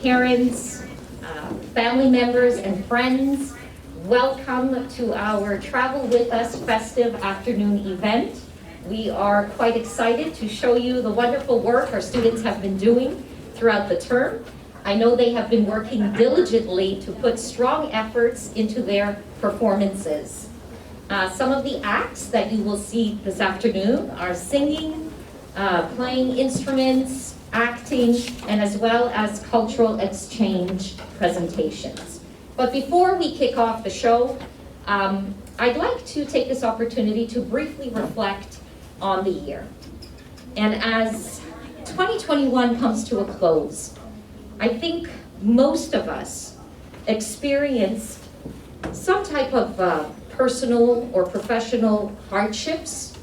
parents, family members, and friends, welcome to our Travel With Us festive afternoon event. We are quite excited to show you the wonderful work our students have been doing throughout the term. I know they have been working diligently to put strong efforts into their performances. Some of the acts that you will see this afternoon are singing, playing instruments, acting, and as well as cultural exchange presentations. But before we kick off the show, I'd like to take this opportunity to briefly reflect on the year. And as 2021 comes to a close, I think most of us experienced some type of personal or professional hardships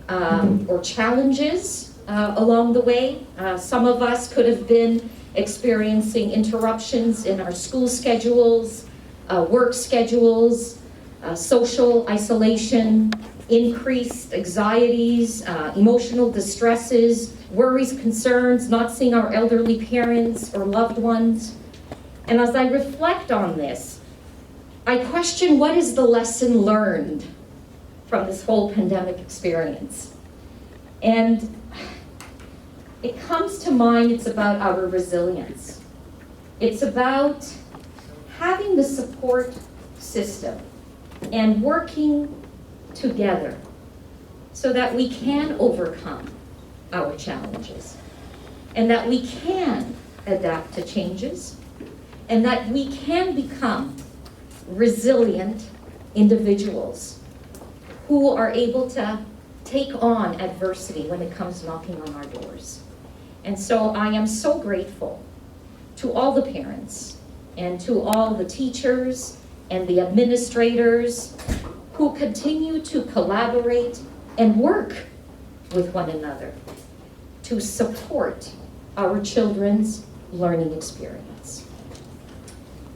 or challenges along the way. Some of us could have been experiencing interruptions in our school schedules, work schedules, social isolation, increased anxieties, emotional distresses, worries, concerns, not seeing our elderly parents or loved ones. And as I reflect on this, I question, what is the lesson learned from this whole pandemic experience? And it comes to mind, it's about our resilience. It's about having the support system and working together so that we can overcome our challenges and that we can adapt to changes and that we can become resilient individuals who are able to take on adversity when it comes knocking on our doors. And so I am so grateful to all the parents and to all the teachers and the administrators who continue to collaborate and work with one another to support our children's learning experience.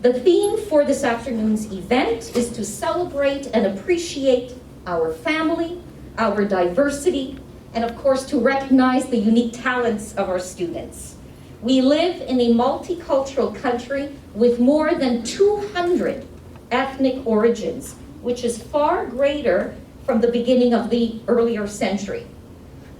The theme for this afternoon's event is to celebrate and appreciate our family, our diversity, and of course to recognize the unique talents of our students. We live in a multicultural country with more than 200 ethnic origins, which is far greater from the beginning of the earlier century.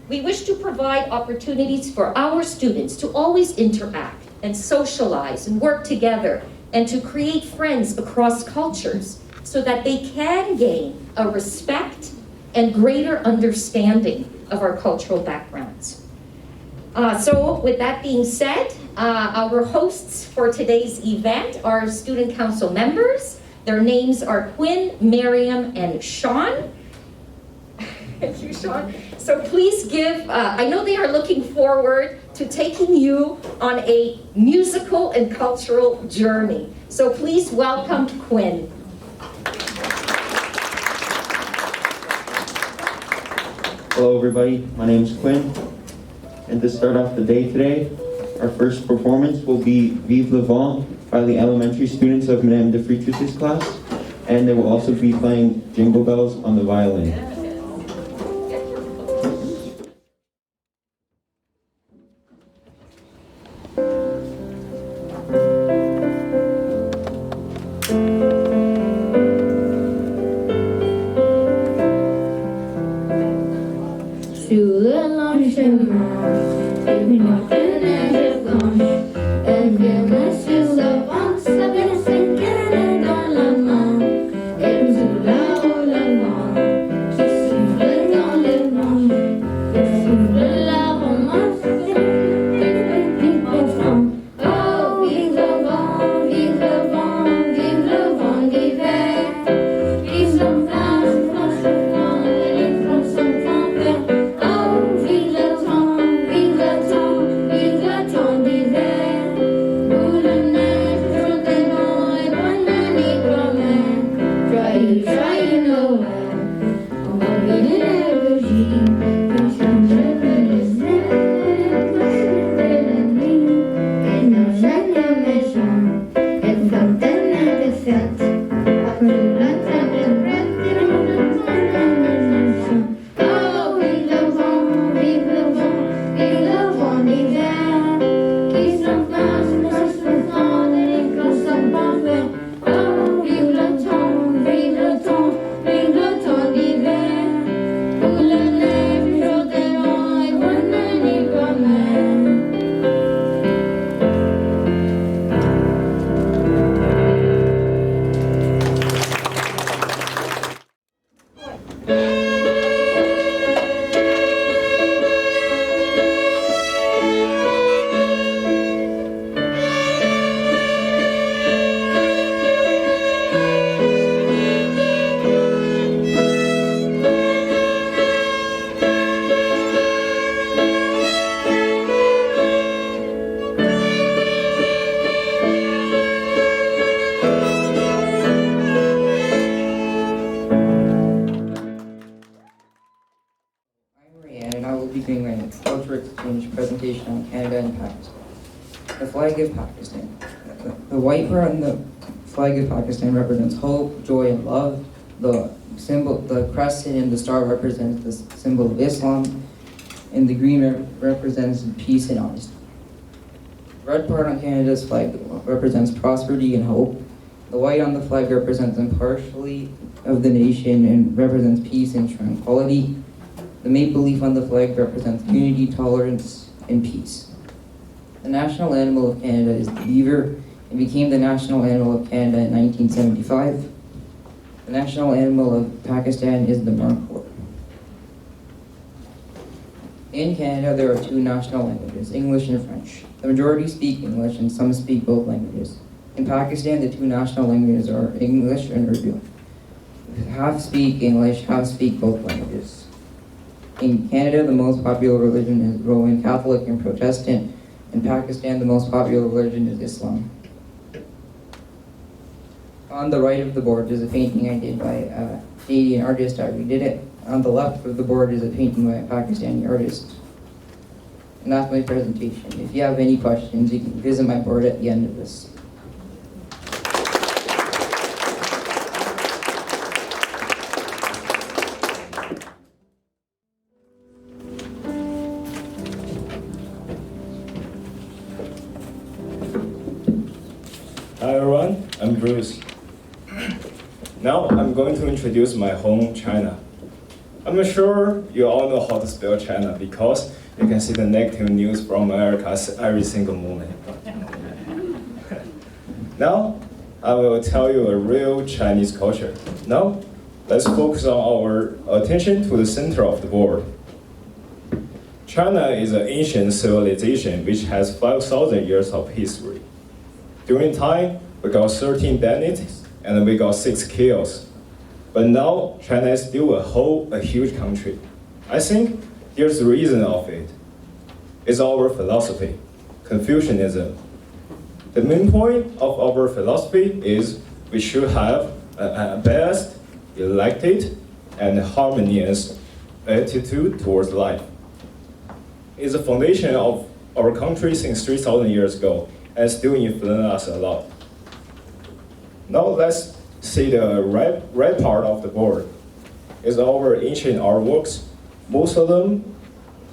We wish to provide opportunities for our students to always interact and socialize and work together and to create friends across cultures so that they can gain a respect and greater understanding of our cultural backgrounds. So with that being said, our hosts for today's event are student council members. Their names are Quinn, Miriam, and Sean. Thank you, Sean. So please give, I know they are looking forward to taking you on a musical and cultural journey. So please welcome Quinn. Hello everybody, my name is Quinn, and to start off the day today, our first performance will be Vive le Vent by the elementary students of Madame de Freitas' class, and they will also be playing Jingle Bells on the violin. Sur le long chemin, une neige blanche, elle vient sur le vent, sa belle s'inquiète dans la main, et nous là-haut le vent, qui souffle dans les branches, qui souffle la romance, et petit enfant. Oh, vive le vent, vive le vent, vive le vent d'hiver, qui s'enflamme, s'enflamme, les fronts s'enflamment. Vive le temps d'hiver, où flag of Pakistan. The white part on the flag of Pakistan represents hope, joy, and love. The crescent and the star represents the symbol of Islam, and the green represents peace and honesty. The red part on Canada's flag represents prosperity and hope. The white on the flag represents impartiality of the nation and represents peace and tranquility. The maple leaf on the flag represents unity, tolerance, and peace. The national animal of Canada is the beaver and became the national animal of Canada in 1975. The national animal of Pakistan is the markhor. In Canada, there are two national languages, English and French. The majority speak English and some speak both languages. In Pakistan, the two national languages are English and Urdu. Half speak English, half speak both languages. In Canada, the most popular religion is Roman Catholic and Protestant. In Pakistan, the most popular religion is Islam. On the right of the board is a painting I did by a Canadian artist. I redid it. On the left of the board is a painting by a Pakistani artist. And that's my presentation. If you have any questions, you can visit my board at the end of this. Hi everyone, I'm Bruce. Now I'm going to introduce my home, China. I'm sure you all know how to spell China because you can see the negative news from America every single moment. Now I will tell you a real Chinese culture. Now let's focus on our attention to the center of the board. China is an ancient civilization which has 5,000 years of history. During time, we got 13 dynasties and we got 6 kings. But now, China is still a huge country. I think there's a reason of it. It's our philosophy, Confucianism. The main point of our philosophy is we should have a balanced, elected, and harmonious attitude towards life. It's the foundation of our country since 3,000 years ago and still influence us a lot. Now let's see the red part of the board. Is our ancient artworks. Most of them,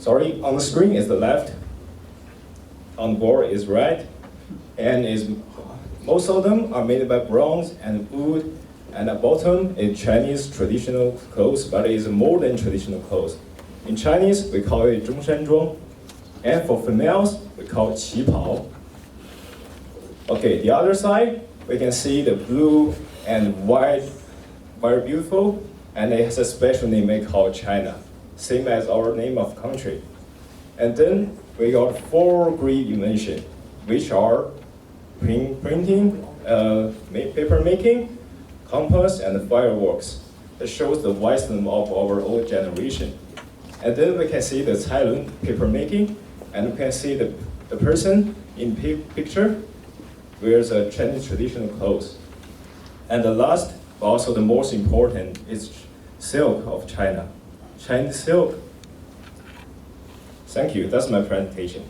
on the screen is the left. On the board is red, and most of them are made by bronze and wood. And the bottom is Chinese traditional clothes, but it is more than traditional clothes. In Chinese, we call it 中山装, and for females, we call it 旗袍. Okay, the other side, we can see the blue and white, very beautiful, and it has a special name we call China, same as our name of country. And then we got 4 great inventions, which are printing, paper making, compass, and fireworks. That shows the wisdom of our old generation. And then we can see the Cailun paper making, and we can see the person in picture wears a Chinese traditional clothes. And the last, but also the most important, is silk of China. Chinese silk. Thank you, that's my presentation.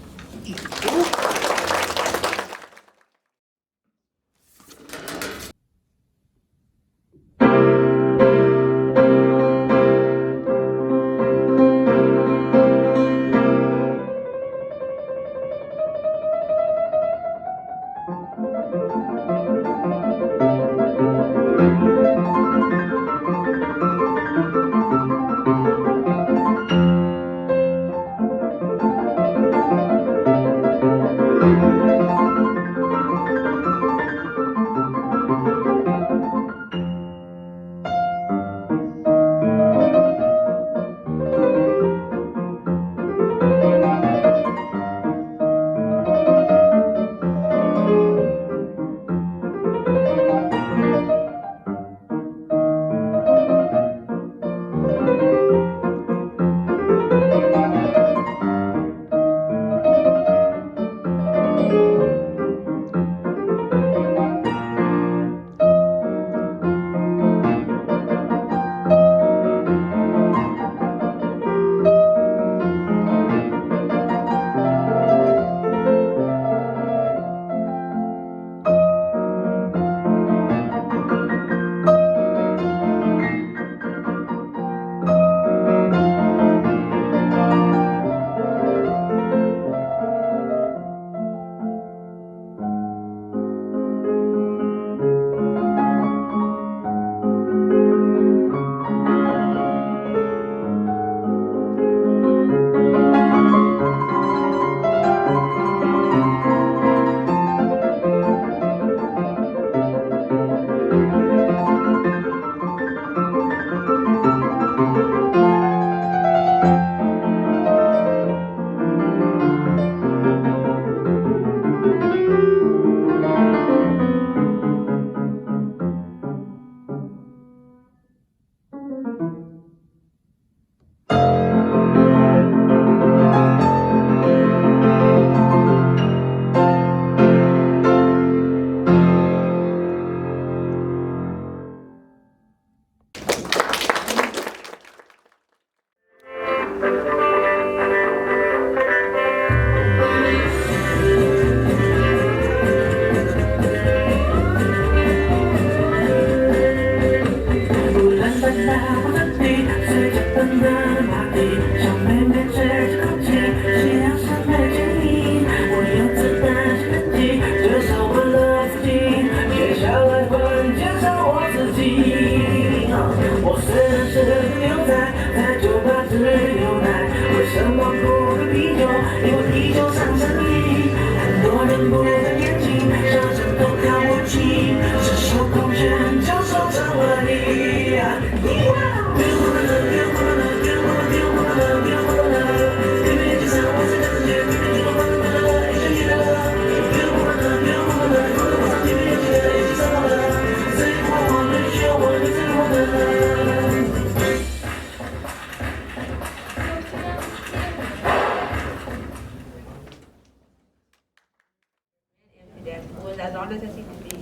and as honest as he could be.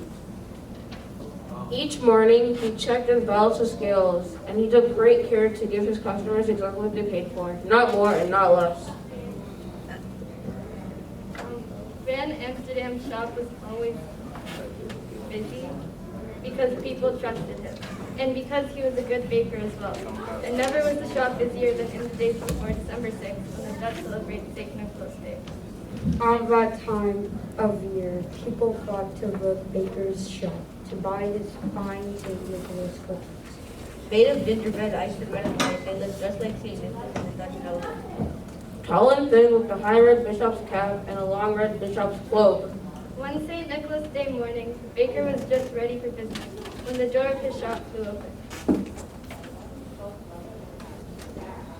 Each morning, he checked and balanced the scales, and he took great care to give his customers exactly what they paid for, not more and not less. Van Amsterdam's shop was always busy because people trusted him, and because he was a good baker as well. And never was the shop busier than in the days before December 6th, when the Dutch celebrate St. Nicholas Day. At that time of year, people flocked to the baker's shop to buy his fine St. Nicholas cookies. Made of gingerbread, iced with red and white, they looked just like St. Nicholas and the Dutch elephant. Tall and thin with a high red bishop's cap and a long red bishop's cloak. One St. Nicholas Day morning, the baker was just ready for business when the door of his shop flew open.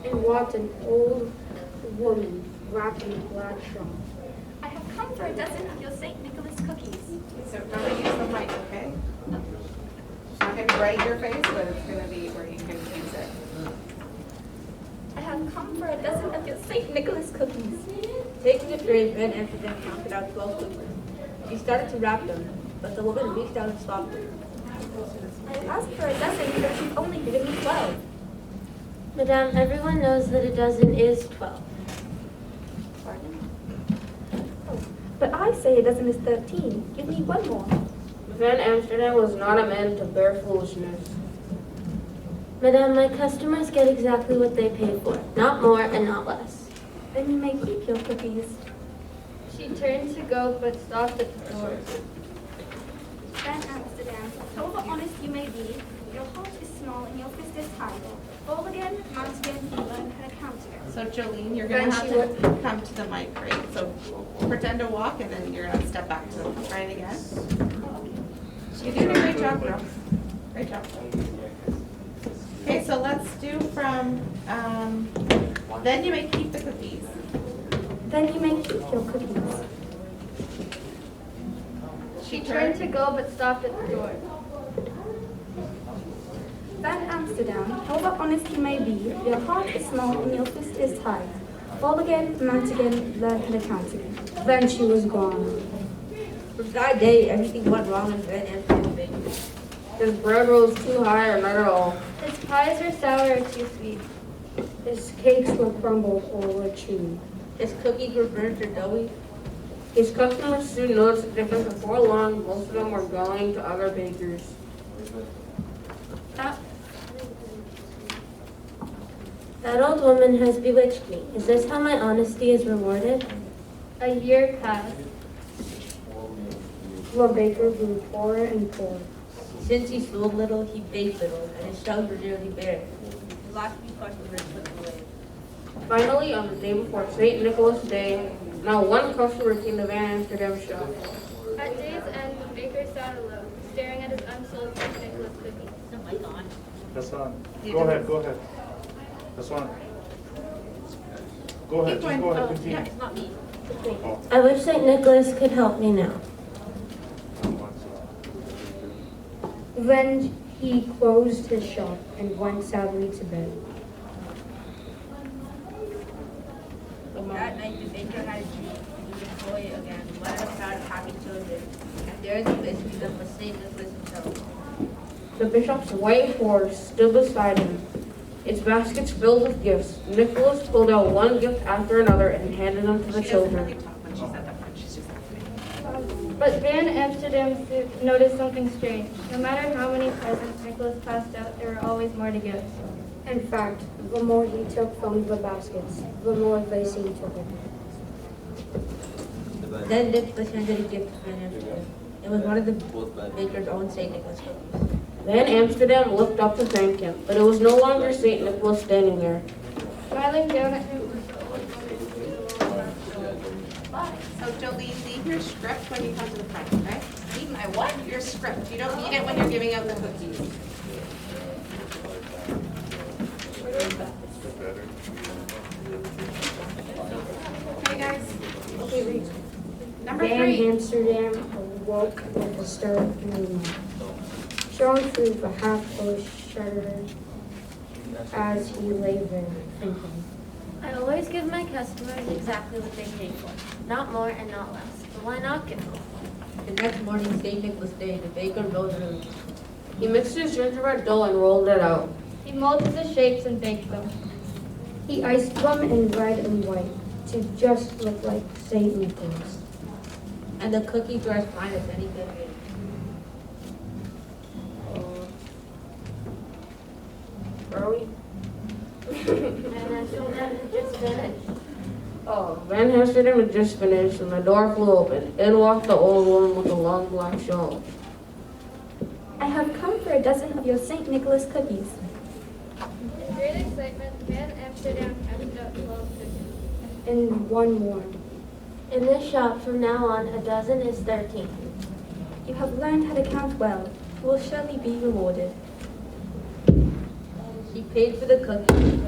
And walked an old woman wrapped in a black shawl. I have come for a dozen of your St. Nicholas cookies. So don't use the mic, okay? It's not gonna be right in your face, but it's gonna be where you can use it. I have come for a dozen of your St. Nicholas cookies. Taking a tray, Van Amsterdam counted out 12 cookies. He started to wrap them, but the woman reached out and stopped her. I asked for a dozen, but you've only given me 12. Madame, everyone knows that a dozen is 12. Pardon? Oh, but I say a dozen is 13. Give me one more. Van Amsterdam was not a man to bear foolishness. Madame, my customers get exactly what they pay for, not more and not less. Then you may keep your cookies. She turned to go, but stopped at the door. Van Amsterdam, however honest you may be, your heart is small and your fist is high. Fall again, mount again, and learn how to count again. So Jolene, you're gonna have to come to the mic, right? So pretend to walk and then you're gonna step back to right again. You did a great job, girl. Great job. Okay, so let's do from, then you may keep the cookies. Then you may keep your cookies. She turned to go, but stopped at the door. Van Amsterdam, however honest you may be, your heart is small and your fist is high. Fall again, mount again, learn how to count again. Then she was gone. From that day, everything went wrong in Van Amsterdam's bakery. His bread rose too high or not at all. His pies were sour or too sweet. His cakes were crumbled or were chewy. His cookies were burnt or doughy. His customers soon noticed the difference. Before long, most of them were going to other bakers. That old woman has bewitched me. Is this how my honesty is rewarded? A year passed. The baker grew poorer and poorer. Since he sold little, he baked little, and his shelves were nearly bare. The last few customers slipped away. Finally, on the day before St. Nicholas Day, not one customer came to Van Amsterdam's shop. At day's end, the baker sat alone, staring at his unsold St. Nicholas cookies. That's on. Go ahead, go ahead. That's on. Go ahead, just go ahead, continue. Yeah, it's not me. I wish St. Nicholas could help me now. Then he closed his shop and went sadly to bed. That night, the baker had a dream. He was a boy again, one of a crowd of happy children. And there in the midst of them was St. Nicholas himself. The bishop's white horse stood beside him, its baskets filled with gifts. Nicholas pulled out one gift after another and handed them to the children. When she said that part, she's just laughing. But Van Amsterdam noticed something strange. No matter how many presents Nicholas passed out, there were always more to give. In fact, the more he took from the baskets, the more they seemed to him. Then Nicholas handed a gift to Van Amsterdam. It was one of the baker's own St. Nicholas cookies. Van Amsterdam looked up to thank him, but it was no longer St. Nicholas standing there. Smiling down at him, So Jolene, leave your script when you come to the front, okay? Leave my what? Your script. You don't need it when you're giving out the cookies. Okay, guys. Okay, read. Number Van 3. Amsterdam awoke with a start in the night. Showing through the half-closed shutter as he lay there thinking. I always give my customers exactly what they pay for, not more and not less. But why not give more? The next morning, St. Nicholas Day, the baker rose early. He mixed his gingerbread dough and rolled it out. He molded the shapes and baked them. He iced them in red and white to just look like St. Nicholas. And the cookies were as fine as any good made. Where are we? Van Amsterdam had just finished and the door flew open. In walked the old woman with a long black shawl. I have come for a dozen of your St. Nicholas cookies. In great excitement, Van Amsterdam handed out 12 cookies. And one more. In this shop, from now on, a dozen is 13. You have learned how to count well. You will surely be rewarded. She paid for the cookies.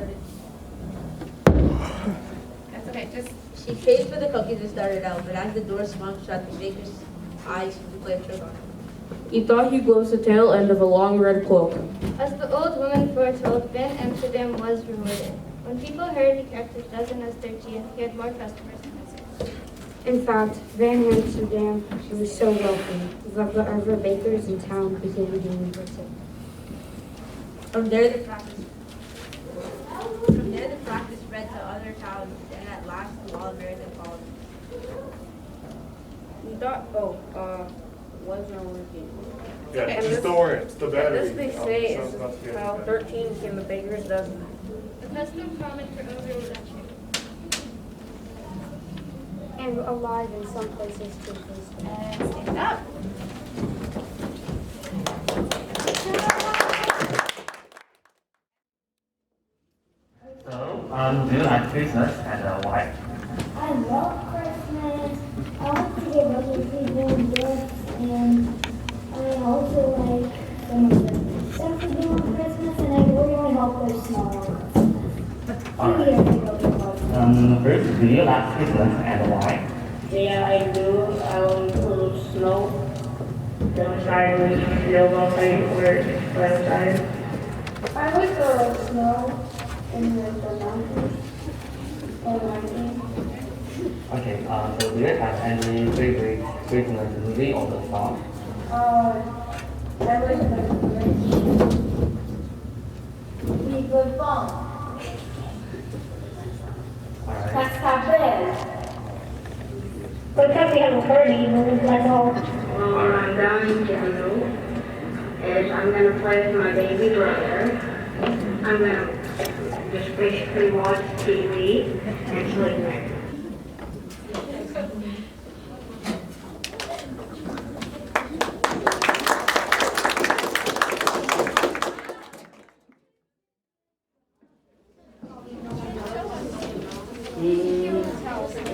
That's okay, She paid for the cookies and started out, but as the door swung shut, the baker's eyes glittered on her. He thought he glimpsed the tail end of a long red cloak. As the old woman foretold, Van Amsterdam was rewarded. When people heard he kept a dozen as 13, he had more customers than his. In fact, Van Amsterdam was so wealthy that the other bakers in town began doing the same. From there, the practice spread to other towns, and at last to all American colonies. He thought, was not working. Yeah, And just this- don't worry, it's the battery. This they say So is it's not the how other 13 became the baker's dozen. The custom common for over a century. And alive in some places to this day. Stand up. So, do you like Christmas and why? I love Christmas. I like to give other people gifts, and I also like some of the stuff we do on Christmas, and I really help with snow. First, do you like Christmas and why? Yeah, I do. I will include snow. Outside with yellow paint where it's outside. I like the snow in the mountains. Okay, so do you have any favorite Christmas movie or the song? I like the Be Good Fun. Alright. That's not bad. Because we have a party, we'll let all. I'm down in January, and I'm gonna play with my baby brother. I'm gonna just basically watch TV and sleep.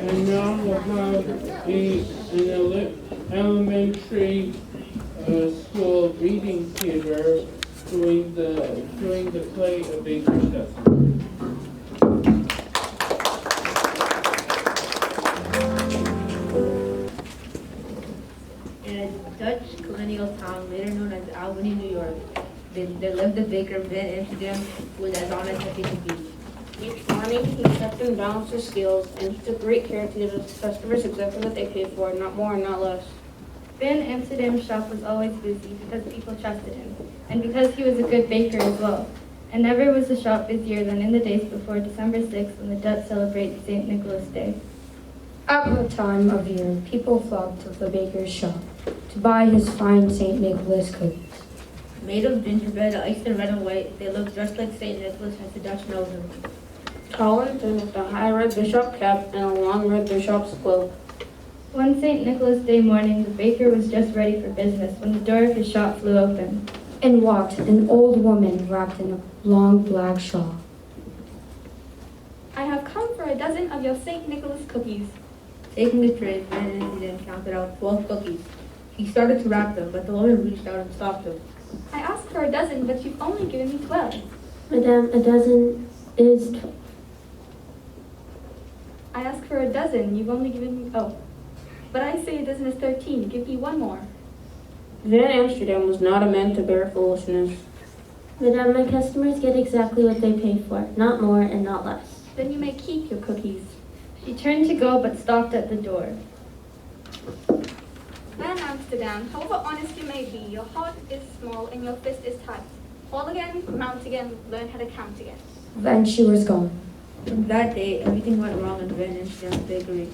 And now we'll have an elementary school reading theater doing the play A Baker's Dozen. In a Dutch colonial town later known as Albany, New York, there lived a baker, Van Amsterdam, who was as honest as he could be. Each morning, he kept and balanced his scales, and he took great care to give his customers exactly what they paid for, not more and not less. Van Amsterdam's shop was always busy because people trusted him, and because he was a good baker as well. And never was the shop busier than in the days before December 6th when the Dutch celebrate St. Nicholas Day. At that time of year, people flocked to the baker's shop to buy his fine St. Nicholas cookies. Made of gingerbread, iced in red and white, they looked just like St. Nicholas as the Dutch knows him. Tall and thin with a high red bishop cap and a long red bishop's cloak. One St. Nicholas Day morning, the baker was just ready for business when the door of his shop flew open. And walked an old woman wrapped in a long black shawl. I have come for a dozen of your St. Nicholas cookies. Taking the tray, Van Amsterdam counted out 12 cookies. He started to wrap them, but the woman reached out and stopped him. I asked for a dozen, but you've only given me 12. Madame, a dozen is... I asked for a dozen, you've only given me... Oh. But I say a dozen is 13. Give me one more. Van Amsterdam was not a man to bear foolishness. Madame, my customers get exactly what they pay for, not more and not less. Then you may keep your cookies. She turned to go but stopped at the door. Van Amsterdam, however honest you may be, your heart is small and your fist is tight. Fall again, mount again, learn how to count again. Then she was gone. From that day, everything went wrong in Van Amsterdam's bakery.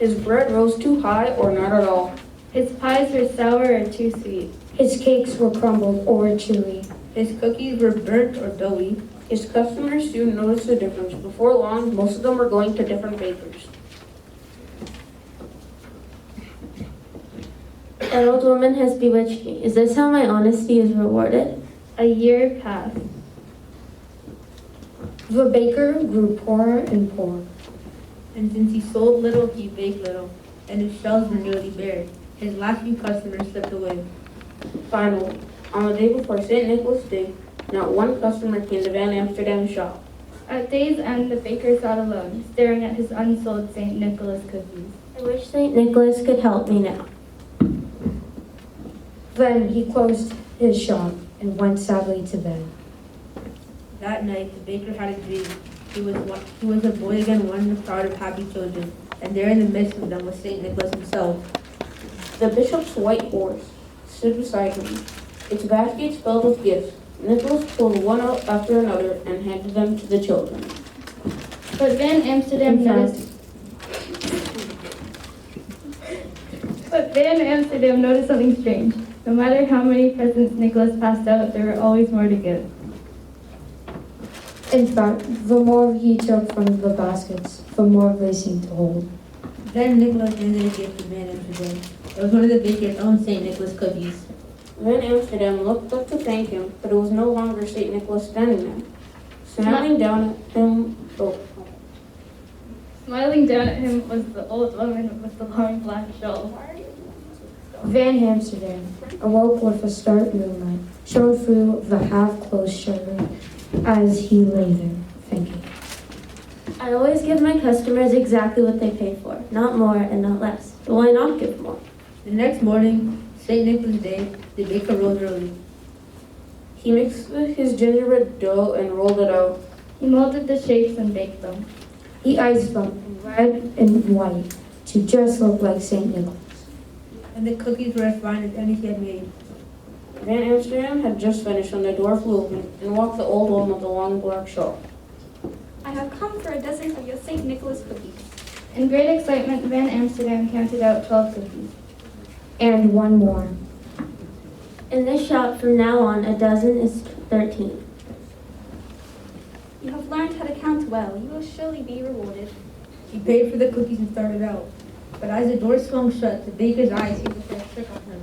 His bread rose too high or not at all. His pies were sour or too sweet. His cakes were crumbled or chewy. His cookies were burnt or doughy. His customers soon noticed the difference. Before long, most of them were going to different bakers. An old woman has bewitched me. Is this how my honesty is rewarded? A year passed. The baker grew poorer and poorer. And since he sold little, he baked little, and his shelves were nearly bare. His last few customers slipped away. Finally, on the day before St. Nicholas Day, not one customer came to Van Amsterdam's shop. At day's end, the baker sat alone, staring at his unsold St. Nicholas cookies. I wish St. Nicholas could help me now. Then he closed his shop and went sadly to bed. That night, the baker had a dream. He was a boy again, one in a crowd of happy children, and there in the midst of them was St. Nicholas himself. The bishop's white horse stood beside him, its baskets filled with gifts. Nicholas pulled one out after another and handed them to the children. But Van Amsterdam noticed something strange. No matter how many presents Nicholas passed out, there were always more to give. In fact, the more he took from the baskets, the more they seemed to hold. Then Nicholas handed a gift to Van Amsterdam. It was one of the baker's own St. Nicholas cookies. Van Amsterdam looked up to thank him, but it was no longer St. Nicholas standing there. Smiling down at him was the old woman with the long black shawl. Van Amsterdam awoke with a stark moonlight, shone through the half-closed shutter as he lay there, thinking. I always give my customers exactly what they pay for, not more and not less. Why not give more? The next morning, St. Nicholas Day, the baker rose early. He mixed his gingerbread dough and rolled it out. He molded the shapes and baked them. He iced them in red and white to just look like St. Nicholas. And the cookies were as fine as any he had made. Van Amsterdam had just finished when the door flew open and walked the old woman with the long black shawl. I have come for a dozen of your St. Nicholas cookies. In great excitement, Van Amsterdam counted out 12 cookies. And one more. In this shop, from now on, a dozen is 13. You have learned how to count well. You will surely be rewarded. He paid for the cookies and started out. But as the door swung shut, the baker's eyes seemed to play a trick on him.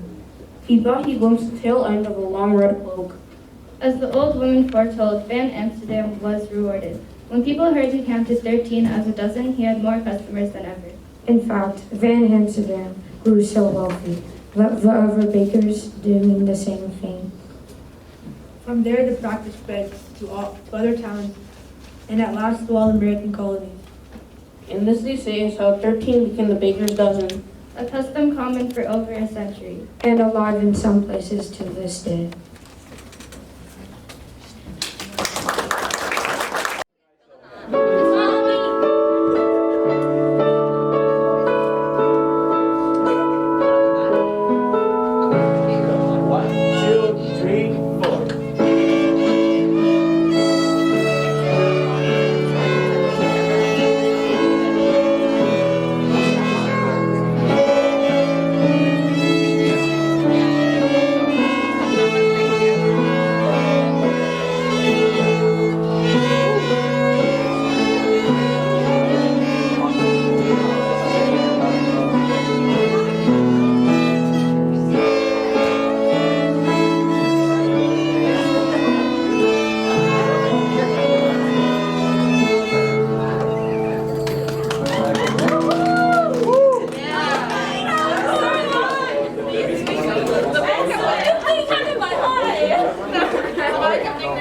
He thought he glimpsed the tail end of a long red cloak. As the old woman foretold, Van Amsterdam was rewarded. When people heard he counted 13 as a dozen, he had more customers than ever. In fact, Van Amsterdam grew so wealthy that the other bakers doing the same thing. From there, the practice spread to other towns, and at last to all American colonies. And this, they say, is how 13 became the baker's dozen. A custom common for over a century. And alive in some places to this day.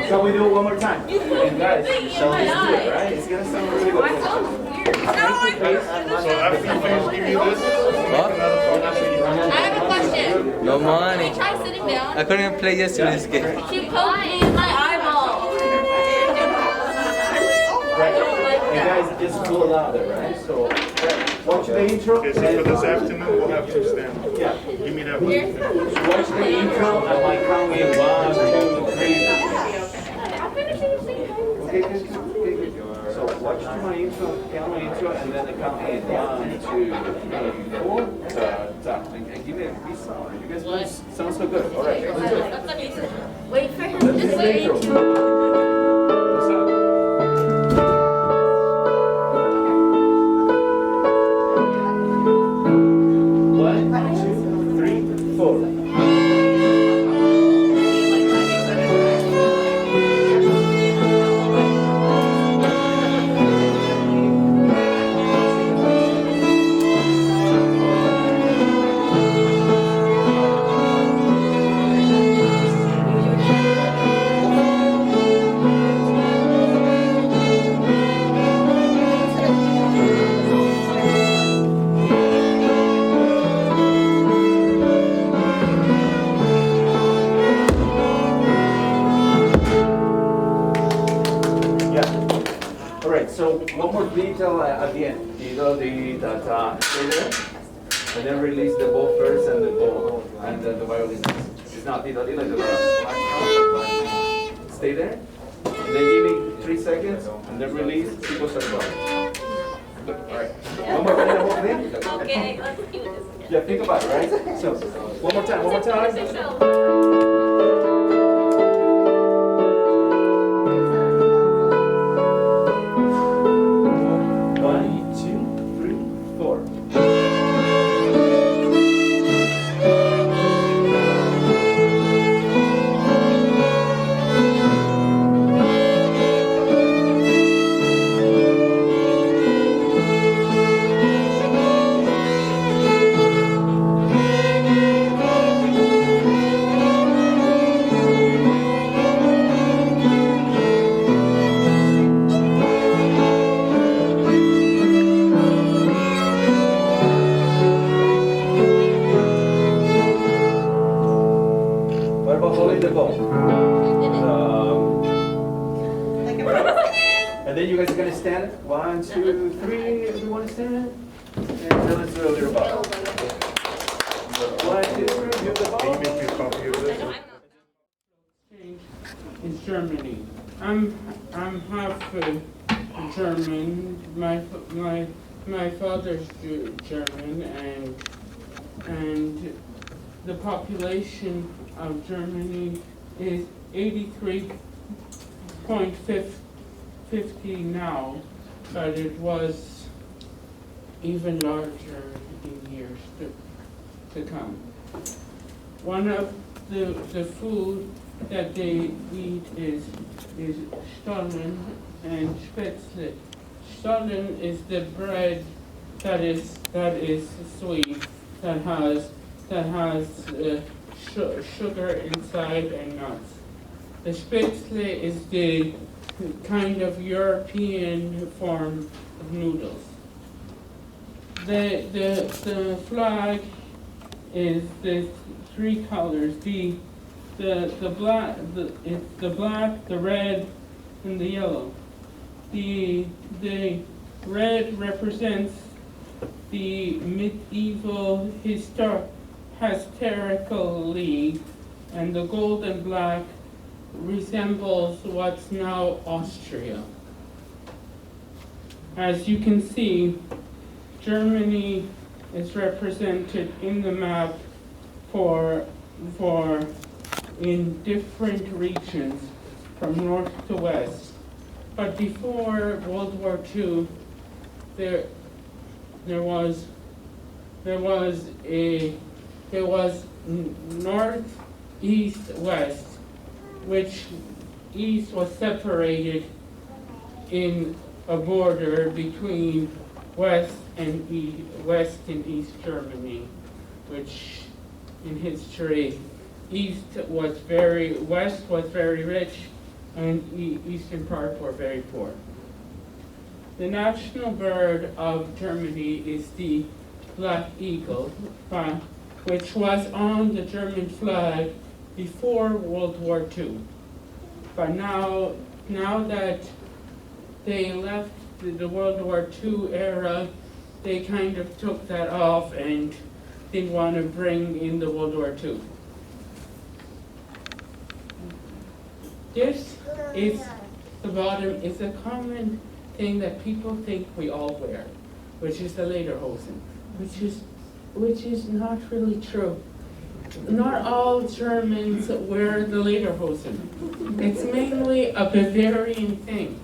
Shall we do it one more time? And guys, so let's do it, right? It's gonna sound really good. So after you finish giving you this, I have a question. No money. Try sitting down. I couldn't even play yesterday's game. She poked me in my eyeball. Right. And guys, just pull it out there, right? So. watch the intro. Okay, so for this afternoon, we'll have two stand. Yeah. Give me that one. Watch the intro and like count in 1, 2, 3. Okay, good. So watch my intro, count my intro, and then count in 1, 2, 3, 4. And give me a peace sign. You guys sound so good. All right, let's do it. Wait for him Let's to do the say intro. it. What's up? One, 2, 3, 4. Yeah. All right. So one more detail at the end. You know that stay there, and then release the bow first, and the bow, and then the violin. It's not the black note. Stay there, and then give me 3 seconds, and then release. People start going. Good. All right. One more time. The whole thing. Okay, let's do this. Yeah. Think about it. Right. So one more time. One more time. One, 2, 3, 4. What about holding the bow? And then you guys are gonna stand. 1, 2, 3. Everyone stand. And then let's do a little bow. 1, 2, 3. Do the bow. Can you make me a copy of this? In Germany. I'm half German. My father's German, and the population of Germany is 83.50 now, but it was even larger in years to come. One of the food that they eat is Stollen and Spätzle. Stollen is the bread that is sweet, that has sugar inside and nuts. The Spätzle is the kind of European form of noodles. The flag is the 3 colors. The black, the black, the red, and the yellow. The red represents the medieval historical league, and the gold and black resembles what's now Austria. As you can see, Germany is represented in the map in different regions from north to west. But before World War II, there was north, east, west, which east was separated in a border between West and East Germany, which in history, West was very rich, and eastern part were very poor. The national bird of Germany is the black eagle, which was on the German flag before World War II. But now that they left the World War II era, they kind of took that off and didn't want to bring in the World War II. This is the bottom is a common thing that people think we all wear, which is the lederhosen, which is not really true. Not all Germans wear the lederhosen. It's mainly a Bavarian thing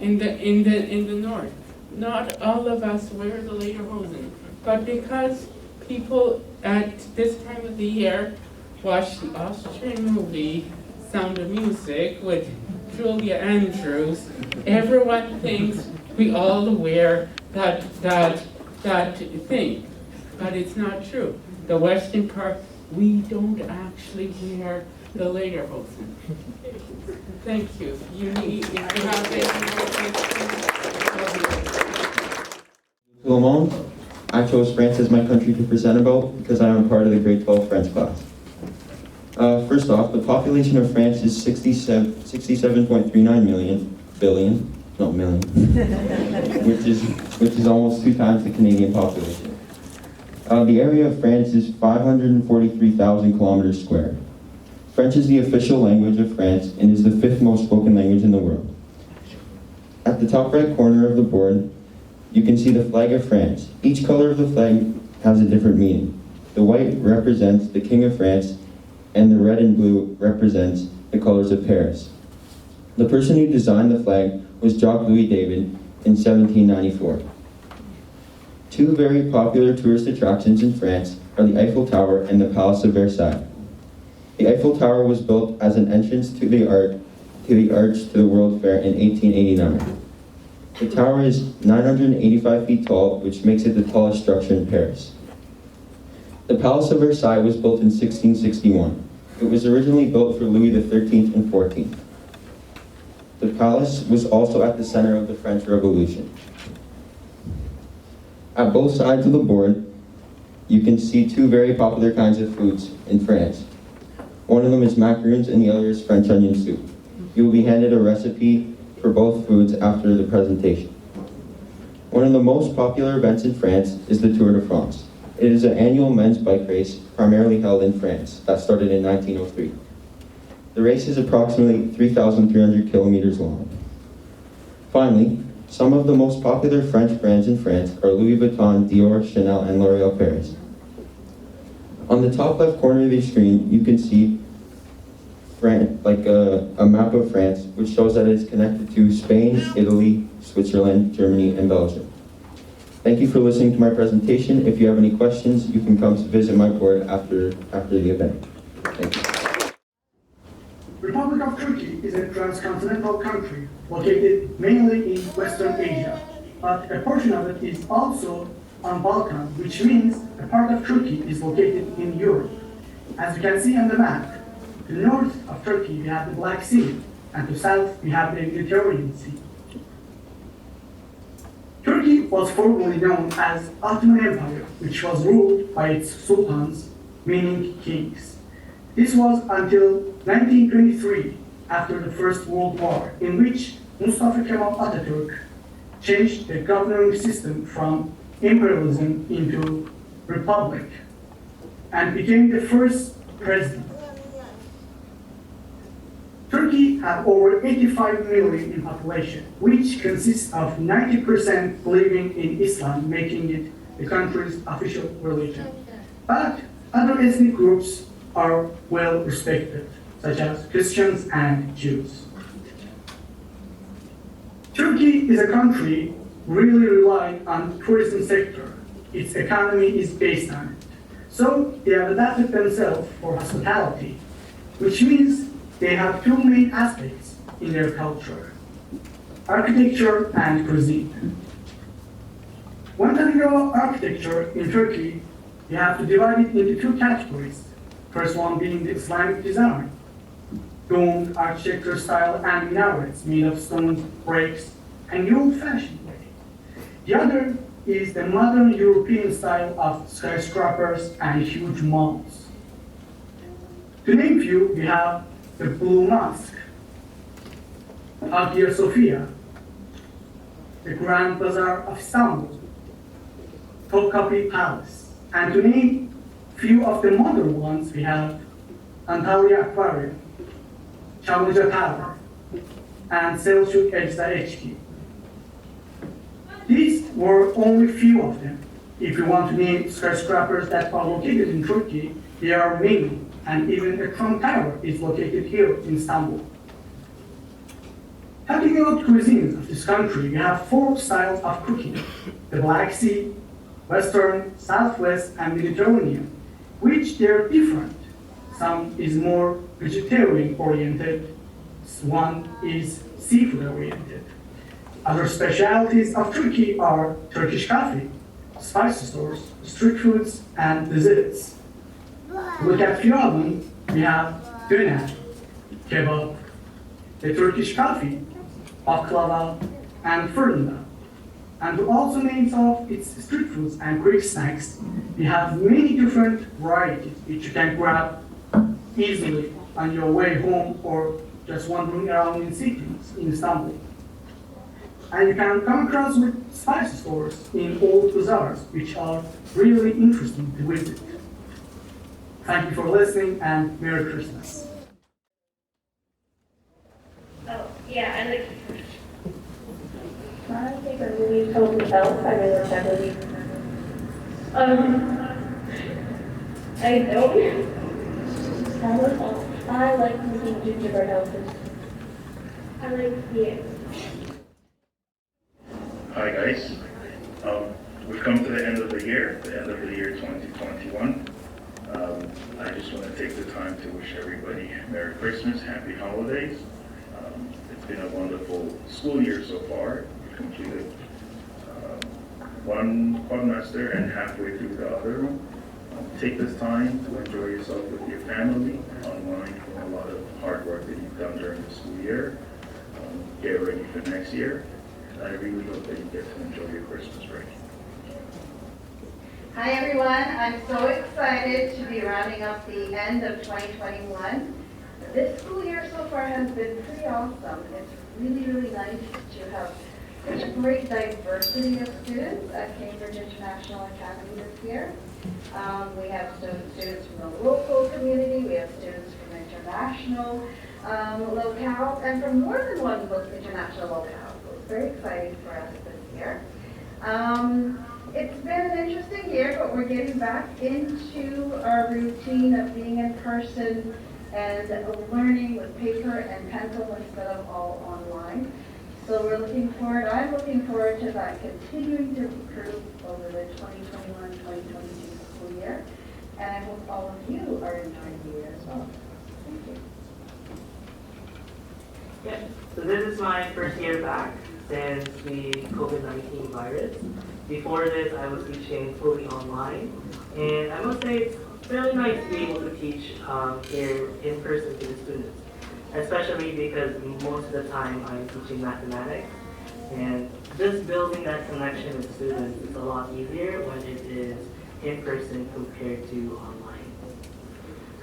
in the north. Not all of us wear the lederhosen, but because people at this time of the year watch the Austrian movie Sound of Music with Julia Andrews, everyone thinks we all wear that thing, but it's not true. The western part, we don't actually wear the lederhosen. Thank you. You need, if you have any more questions. Le Monde, I chose France as my country to present about because I am part of the grade 12 French class. First off, the population of France is 67.39 billion, which is almost 2 times the Canadian population. The area of France is 543,000 kilometers square. French is the official language of France and is the 5th most spoken language in the world. At the top right corner of the board, you can see the flag of France. Each color of the flag has a different meaning. The white represents the King of France, and the red and blue represents the colors of Paris. The person who designed the flag was Jacques Louis David in 1794. 2 very popular tourist attractions in France are the Eiffel Tower and the Palace of Versailles. The Eiffel Tower was built as an entrance to the arch to the World Fair in 1889. The tower is 985 feet tall, which makes it the tallest structure in Paris. The Palace of Versailles was built in 1661. It was originally built for Louis XIII and XIV. The palace was also at the center of the French Revolution. At both sides of the board, you can see 2 very popular kinds of foods in France. One of them is macaroons and the other is French onion soup. You will be handed a recipe for both foods after the presentation. One of the most popular events in France is the Tour de France. It is an annual men's bike race primarily held in France that started in 1903. The race is approximately 3,300 kilometers long. Finally, some of the most popular French brands in France are Louis Vuitton, Dior, Chanel, and L'Oréal Paris. On the top left corner of the screen, you can see a map of France, which shows that it is connected to Spain, Italy, Switzerland, Germany, and Belgium. Thank you for listening to my presentation. If you have any questions, you can come to visit my board after the event. Thank you. Republic of Turkey is a transcontinental country located mainly in Western Asia, but a portion of it is also on Balkan, which means a part of Turkey is located in Europe. As you can see on the map, to the north of Turkey we have the Black Sea, and to the south we have the Mediterranean Sea. Turkey was formerly known as Ottoman Empire, which was ruled by its sultans, meaning kings. This was until 1923, after the First World War, in which Mustafa Kemal Atatürk changed the governing system from imperialism into republic and became the first president. Turkey had over 85 million in population, which consists of 90% believing in Islam, making it the country's official religion. But other ethnic groups are well respected, such as Christians and Jews. Turkey is a country really reliant on the tourism sector. Its economy is based on it. So they have adapted themselves for hospitality, which means they have 2 main aspects in their culture: architecture and cuisine. When talking about architecture in Turkey, you have to divide it into 2 categories. First one being the Islamic design, domed architecture style and minarets made of stone bricks and the old-fashioned way. The other is the modern European style of skyscrapers and huge malls. To name few, we have the Blue Mosque, Hagia Sophia, the Grand Bazaar of Istanbul, Topkapi Palace. And to name few of the modern ones, we have Antalya Aquarium, Çamlıca Tower, and Selçuk Ejder HQ. These were only few of them. If you want to name skyscrapers that are located in Turkey, there are many, and even the Trump Tower is located here in Istanbul. Talking about cuisines of this country, we have 4 styles of cooking: the Black Sea, Western, Southwest, and Mediterranean, which they're different. Some is more vegetarian oriented, one is seafood oriented. Other specialties of Turkey are Turkish coffee, spice stores, street foods, and desserts. Look at few of them. We have döner, kebab, the Turkish coffee, baklava, and fırında. And to also name some of its street foods and quick snacks, we have many different varieties which you can grab easily on your way home or just wandering around in cities in Istanbul. And you can come across with spice stores in old bazaars, which are really interesting to visit. Thank you for listening, and Merry Christmas. Oh, yeah, and like, I think a movie called Elf. I really like that movie. I don't. I like making gingerbread houses. I like, yeah. Hi guys, we've come to the end of the year 2021. I just want to take the time to wish everybody Merry Christmas, Happy Holidays. It's been a wonderful school year so far. We completed one semester and halfway through the other one. Take this time to enjoy yourself with your family, unwind from a lot of hard work that you've done during the school year. Get ready for next year. I really hope that you get to enjoy your Christmas break. Hi everyone, I'm so excited to be rounding up the end of 2021. This school year so far has been pretty awesome. It's really, really nice to have such a great diversity of students at Cambridge International Academy this year. We have students from the local community, we have students from international locales, and from more than one international locale. So it's very exciting for us this year. It's been an interesting year, but we're getting back into our routine of being in person and learning with paper and pencil instead of all online. So I'm looking forward to that continuing to improve over the 2021-2022 school year. And I hope all of you are enjoying the year as well. Thank you. Yeah, so this is my first year back since the COVID-19 virus. Before this, I was teaching fully online, and I must say it's really nice to be able to teach here in person to the students, especially because most of the time I'm teaching mathematics, and just building that connection with students is a lot easier when it is in person compared to online.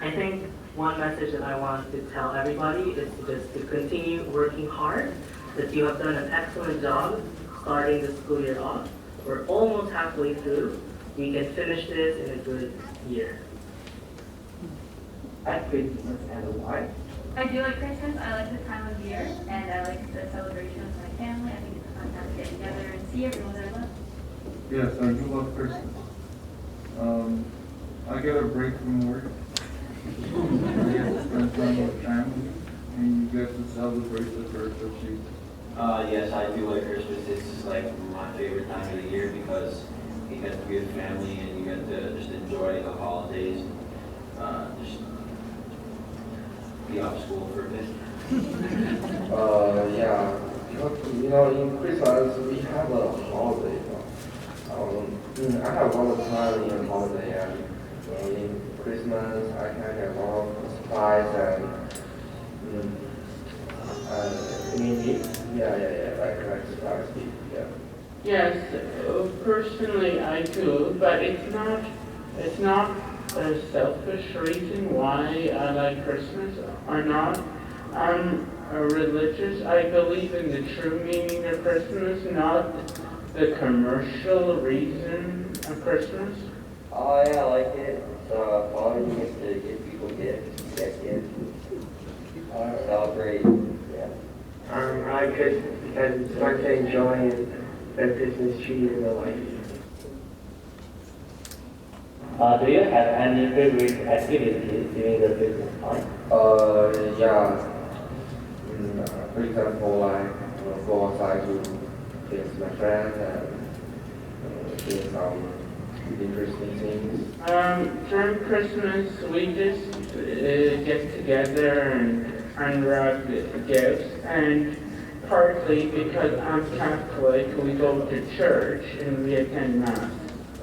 I think one message that I want to tell everybody is just to continue working hard, that you have done an excellent job starting the school year off. We're almost halfway through. We can finish this in a good year. At Christmas and why? I do like Christmas. I like the time of year, and I like the celebration with my family. I think it's a fun time to get together and see everyone that I love. Yes, I do love Christmas. I get a break from work. I get to spend time with family, and you get to celebrate the birth of Jesus. Yes, I do like Christmas. It's like my favorite time of the year because you get to be with family and you get to just enjoy the holidays. Just be off school for a bit. Yeah, you know, in Christmas we have a holiday. I have a lot of time in holiday, and in Christmas I can get a lot of spice and like spice, yeah. Yes, personally I do, but it's not a selfish reason why I like Christmas or not. I'm religious. I believe in the true meaning of Christmas, not the commercial reason on Christmas? Oh yeah, I like it. It's fun. You get to give people gifts, get gifts, celebrate. Yeah. I like Christmas because it's fun to enjoy and the Christmas tree and the lights. Do you have any favorite activities during the Christmas time? Yeah. For example, I go outside to visit my friends and do some interesting things. During Christmas, we just get together and unwrap gifts, and partly because I'm Catholic, we go to church and we attend Mass.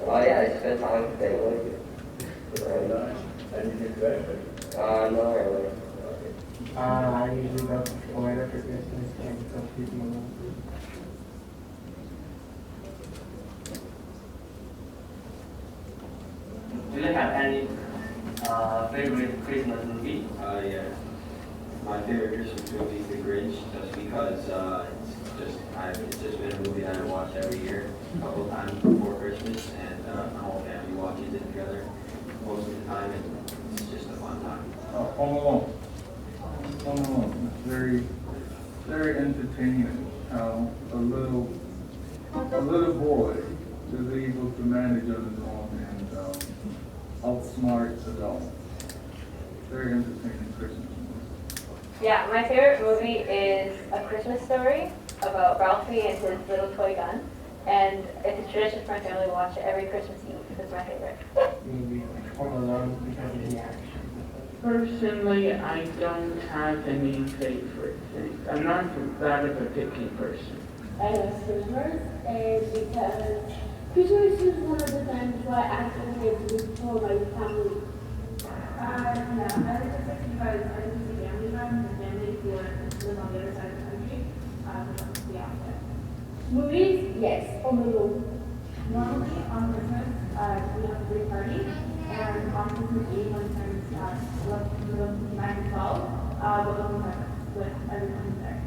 Oh yeah, I spend time with family. Anything special? No, really. I usually go to Florida for Christmas and go to Disneyland. Do you have any favorite Christmas movie? Yeah. My favorite Christmas movie is The Grinch, just because it's just been a movie that I watch every year, a couple of times before Christmas, and my whole family watches it together most of the time, and it's just a fun time. Home Alone. Home Alone. Very, very entertaining. How a little boy is able to manage on his own and outsmart adults. Very entertaining Christmas movie. Yeah, my favorite movie is A Christmas Story about Ralphie and his little toy gun. And it's a tradition for my family to watch it every Christmas Eve. It's my favorite. Maybe Home Alone because of the action. Personally, I don't have any favorite things. I'm not that of a picky person. I love Christmas, and because Christmas is one of the times where I actually get to look for my family. Yeah, I like Christmas because I get to see family members and family who live on the other side of the country. Yeah. Movies, yes, Home Alone. Normally on Christmas, we have a big party, and on Christmas Eve when it's 9 to 12, we'll go with everyone there.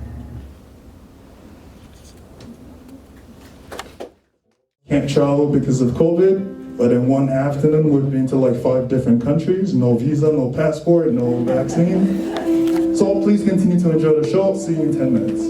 Can't travel because of COVID, but in one afternoon we've been to like 5 different countries. No visa, no passport, no vaccine. So please continue to enjoy the show. See you in 10 minutes.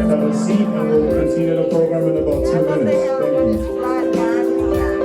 Have a seat and we'll continue the program in about 2 minutes. Thank you.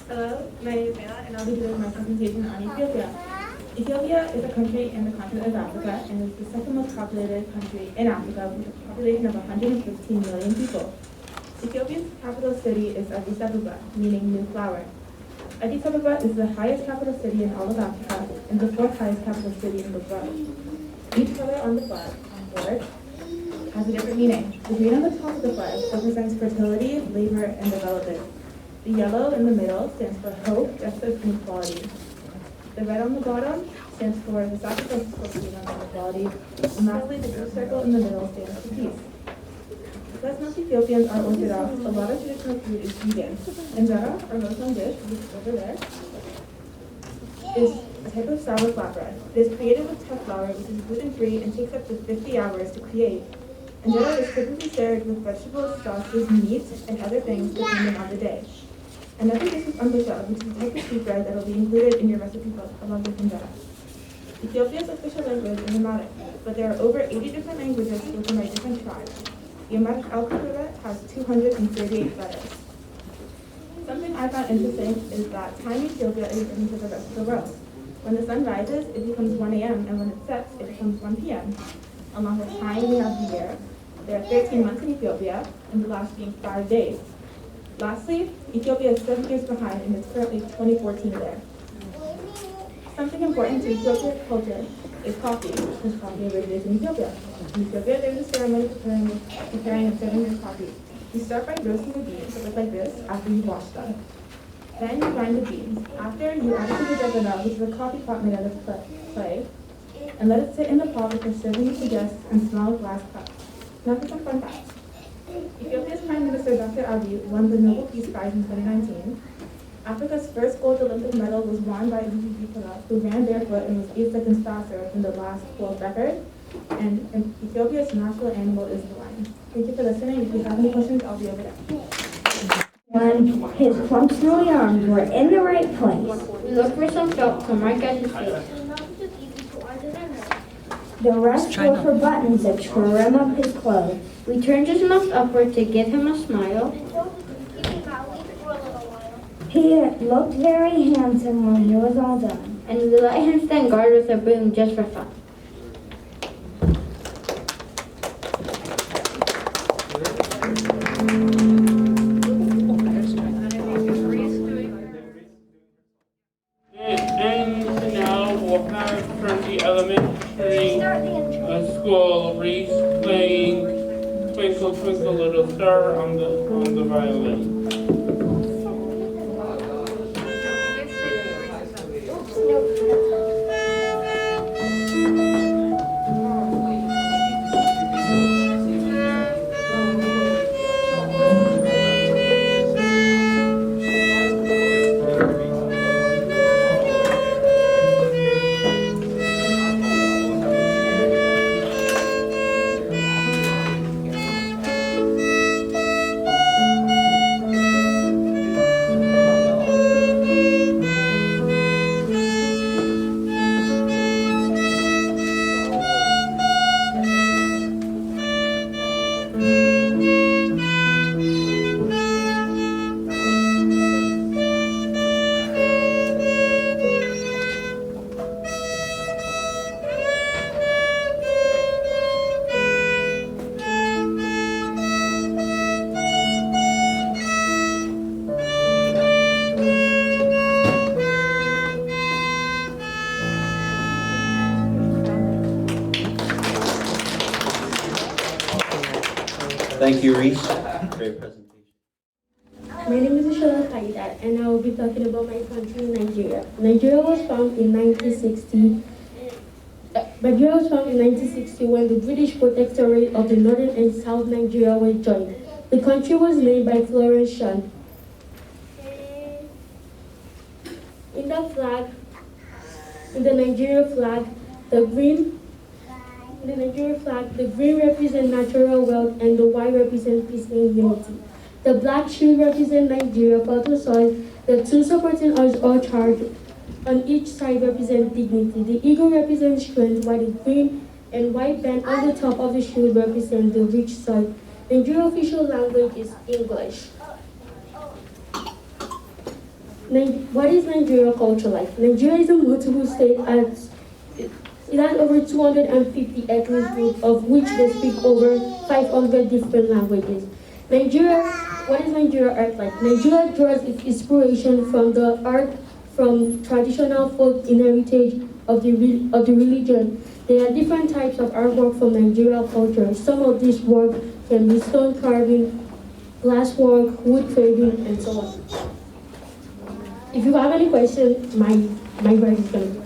Hello, my name is Anna, and I'll be doing my presentation on Ethiopia. Ethiopia is a country in the continent of Africa and is the second most populated country in Africa with a population of 115 million people. Ethiopia's capital city is Addis Ababa, meaning new flower. Addis Ababa is the highest capital city in all of Africa and the fourth highest capital city in the world. Each color on the flag, on board, has a different meaning. The green on the top of the flag represents fertility, labor, and development. The yellow in the middle stands for hope, justice, and equality. The red on the bottom stands for the sacrifice for freedom and equality. And lastly, the blue circle in the middle stands for peace. Because most Ethiopians are Orthodox, a lot of traditional food is vegan. Injera, or Muslim dish, which is over there, is a type of sour flatbread. It is created with tough flour, which is gluten-free and takes up to 50 hours to create. Injera is typically served with vegetables, sauces, meat, and other things depending on the day. Another dish is ambusha, which is a type of sweetbread that will be included in your recipe book along with injera. Ethiopia's official language is Amharic, but there are over 80 different languages spoken by different tribes. The Amharic alphabet has 238 letters. Something I found interesting is that time in Ethiopia is different to the rest of the world. When the sun rises, it becomes 1 a.m., and when it sets, it becomes 1 p.m. Along with time, we have the year. There are 13 months in Ethiopia, and the last being 5 days. Lastly, Ethiopia is 7 years behind, and it's currently 2014 there. Something important to Ethiopian culture is coffee, because coffee originates in Ethiopia. In Ethiopia, there is a ceremony preparing a 7-year coffee. You start by roasting the beans that look like this after you wash them. Then you grind the beans. After, you add it to the jagana, which is a coffee pot made out of clay, and let it sit in the pot before serving it to guests in small glass cups. Now for some fun facts. Ethiopia's Prime Minister Dr. Abiy won the Nobel Peace Prize in 2019. Africa's first gold Olympic medal was won by Lucy Bikola, who ran barefoot and was 8 seconds faster than the last world record. And Ethiopia's national animal is the lion. Thank you for listening. If you have any questions, I'll be over there. When his plump snowy arms were in the right place, we looked for some felt to mark out his face. The rest were for buttons that trim up his clothes. We turned his mouth upward to give him a smile. He looked very handsome when he was all done. And we let him stand guard with a broom just for fun. And now we'll have from the elementary school Reese playing Twinkle Twinkle Little Star on the violin. Thank you, Reese. Great presentation. My name is Ishola Kaida, and I will be talking about my country, Nigeria. Nigeria was found in 1960. Nigeria was found in 1960 when the British Protectorate of the Northern and South Nigeria were joined. The country was named by Florence Shand. In the flag, in the Nigeria flag, the green represents natural wealth and the white represents peace and unity. The black shield represents Nigeria, fertile soil. The two supporting us all charged on each side represent dignity. The eagle represents strength, while the green and white band on the top of the shield represent the rich soil. Nigeria's official language is English. What is Nigeria culture like? Nigeria is a multiple state as it has over 250 ethnic groups, of which they speak over 500 different languages. What is Nigeria art like? Nigeria draws its inspiration from the art from traditional folk in heritage of the religion. There are different types of artwork from Nigeria culture. Some of this work can be stone carving, glass work, wood carving, and so on. If you have any questions, my wife is going to.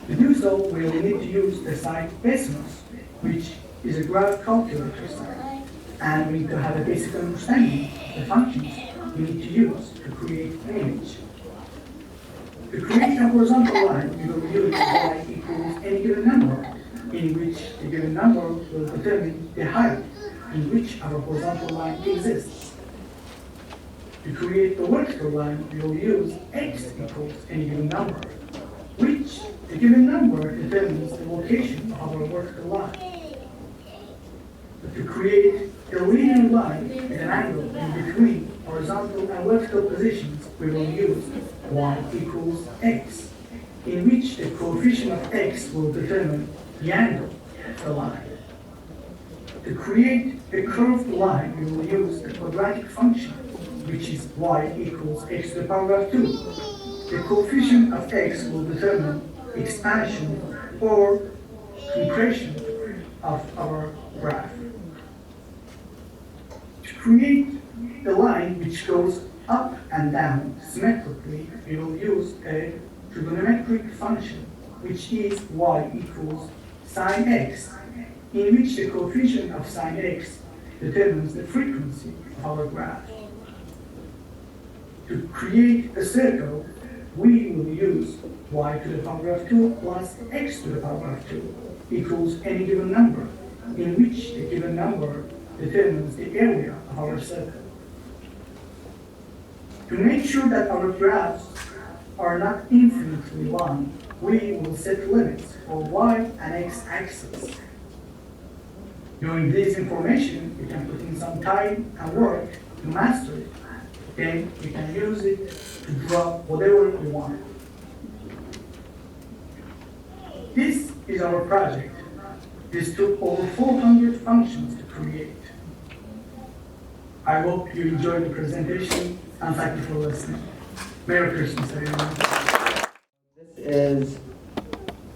To do so, we will need to use the site Besnos, which is a graph calculator site, and we need to have a basic understanding of the functions we need to use to create an image. To create a horizontal line, we will use y equals any given number, in which the given number will determine the height in which our horizontal line exists. To create the vertical line, we will use x equals any given number, which the given number determines the location of our vertical line. To create a linear line with an angle in between horizontal and vertical positions, we will use y equals x, in which the coefficient of x will determine the angle of the line. To create a curved line, we will use the quadratic function, which is y equals x to the power of 2. The coefficient of x will determine expansion or compression of our graph. To create the line which goes up and down symmetrically, we will use a trigonometric function, which is y equals sine x, in which the coefficient of sine x determines the frequency of our graph. To create a circle, we will use y to the power of 2 plus x to the power of 2 equals any given number, in which the given number determines the area of our circle. To make sure that our graphs are not infinitely long, we will set limits for y and x axes. Knowing this information, we can put in some time and work to master it. Then we can use it to draw whatever we want. This is our project. This took over 400 functions to create. I hope you enjoyed the presentation and thank you for listening. Merry Christmas, everyone. This is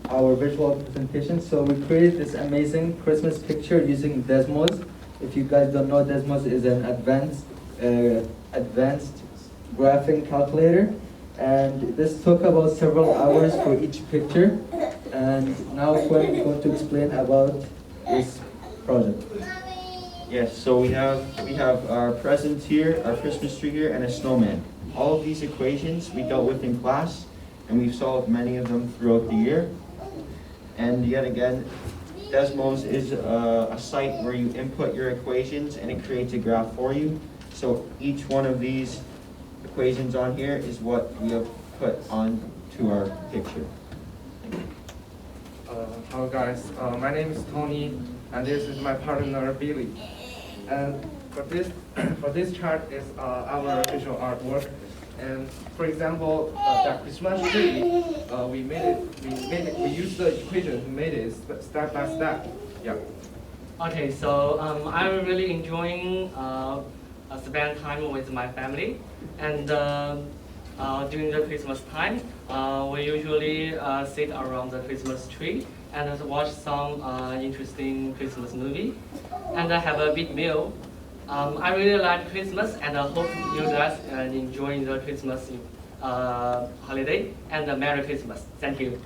our visual presentation. So we created this amazing Christmas picture using Desmos. If you guys don't know, Desmos is an advanced graphing calculator. And this took about several hours for each picture. And now Quinn is going to explain about this project. Yes, so we have our presents here, our Christmas tree here, and a snowman. All of these equations we dealt with in class, and we've solved many of them throughout the year. And yet again, Desmos is a site where you input your equations and it creates a graph for you. So each one of these equations on here is what we have put onto our picture. Hello guys, my name is Tony, and this is my partner Billy. And for this chart is our visual artwork. And for example, that Christmas tree, we used the equation to make it step by step. Yeah. Okay, so I'm really enjoying spend time with my family, and during the Christmas time, we usually sit around the Christmas tree and watch some interesting Christmas movie, and have a big meal. I really like Christmas, and I hope you guys enjoy the Christmas holiday, and Merry Christmas. Thank you.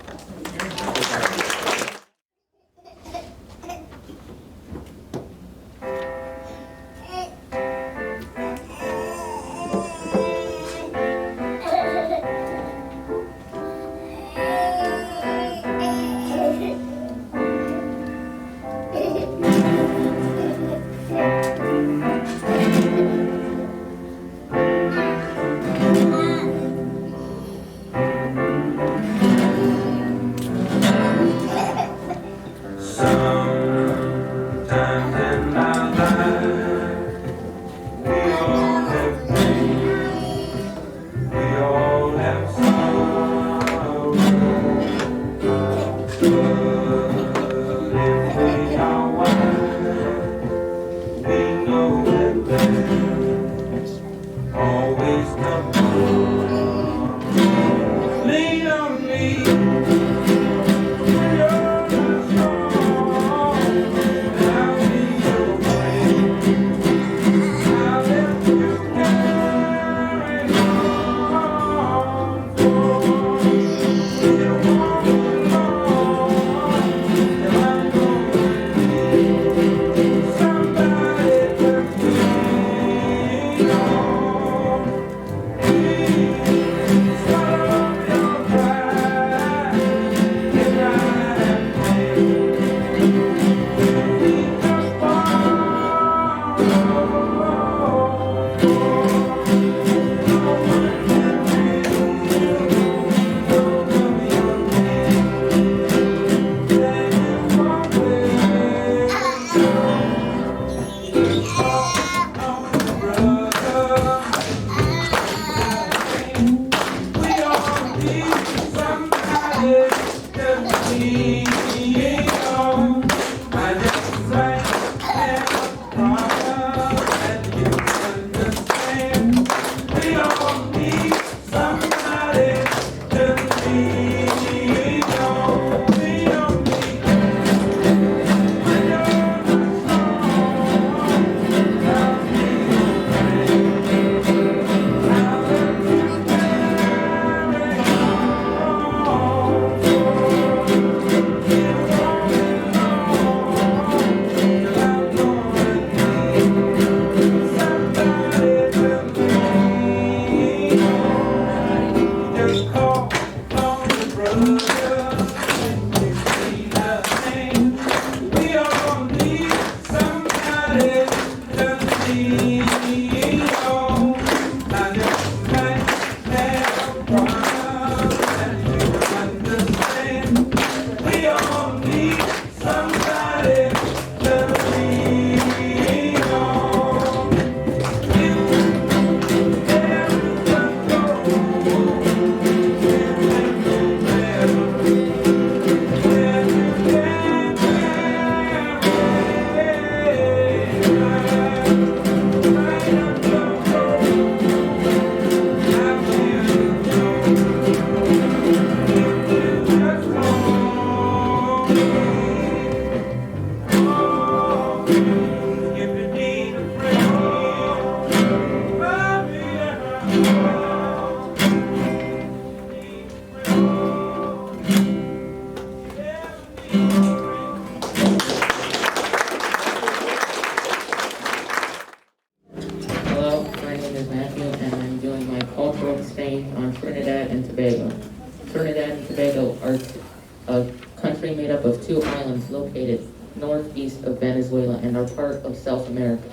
northeast of Venezuela and are part of South America.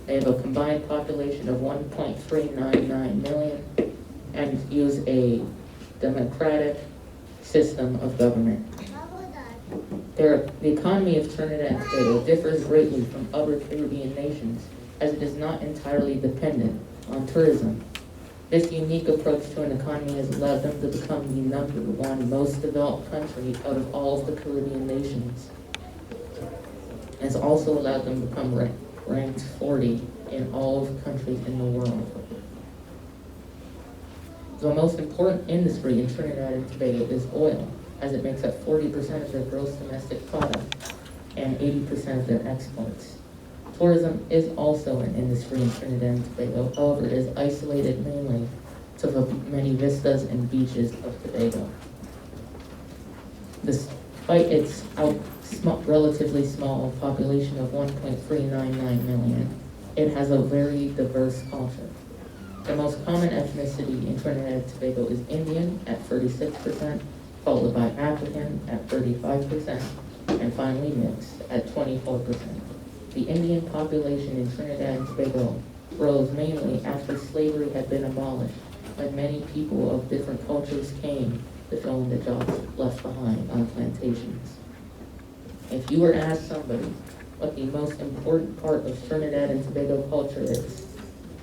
They have a combined population of 1.399 million and use a democratic system of government. The economy of Trinidad and Tobago differs greatly from other Caribbean nations as it is not entirely dependent on tourism. This unique approach to an economy has allowed them to become the #1 most developed country out of all of the Caribbean nations. It has also allowed them to become ranked 40 in all of the countries in the world. The most important industry in Trinidad and Tobago is oil, as it makes up 40% of their gross domestic product and 80% of their exports. Tourism is also an industry in Trinidad and Tobago, however it is isolated mainly to the many vistas and beaches of Tobago. Despite its relatively small population of 1.399 million, it has a very diverse culture. The most common ethnicity in Trinidad and Tobago is Indian at 36%, followed by African at 35%, and finally mixed at 24%. The Indian population in Trinidad and Tobago rose mainly after slavery had been abolished, when many people of different cultures came to fill in the jobs left behind on plantations. If you were to ask somebody what the most important part of Trinidad and Tobago culture is,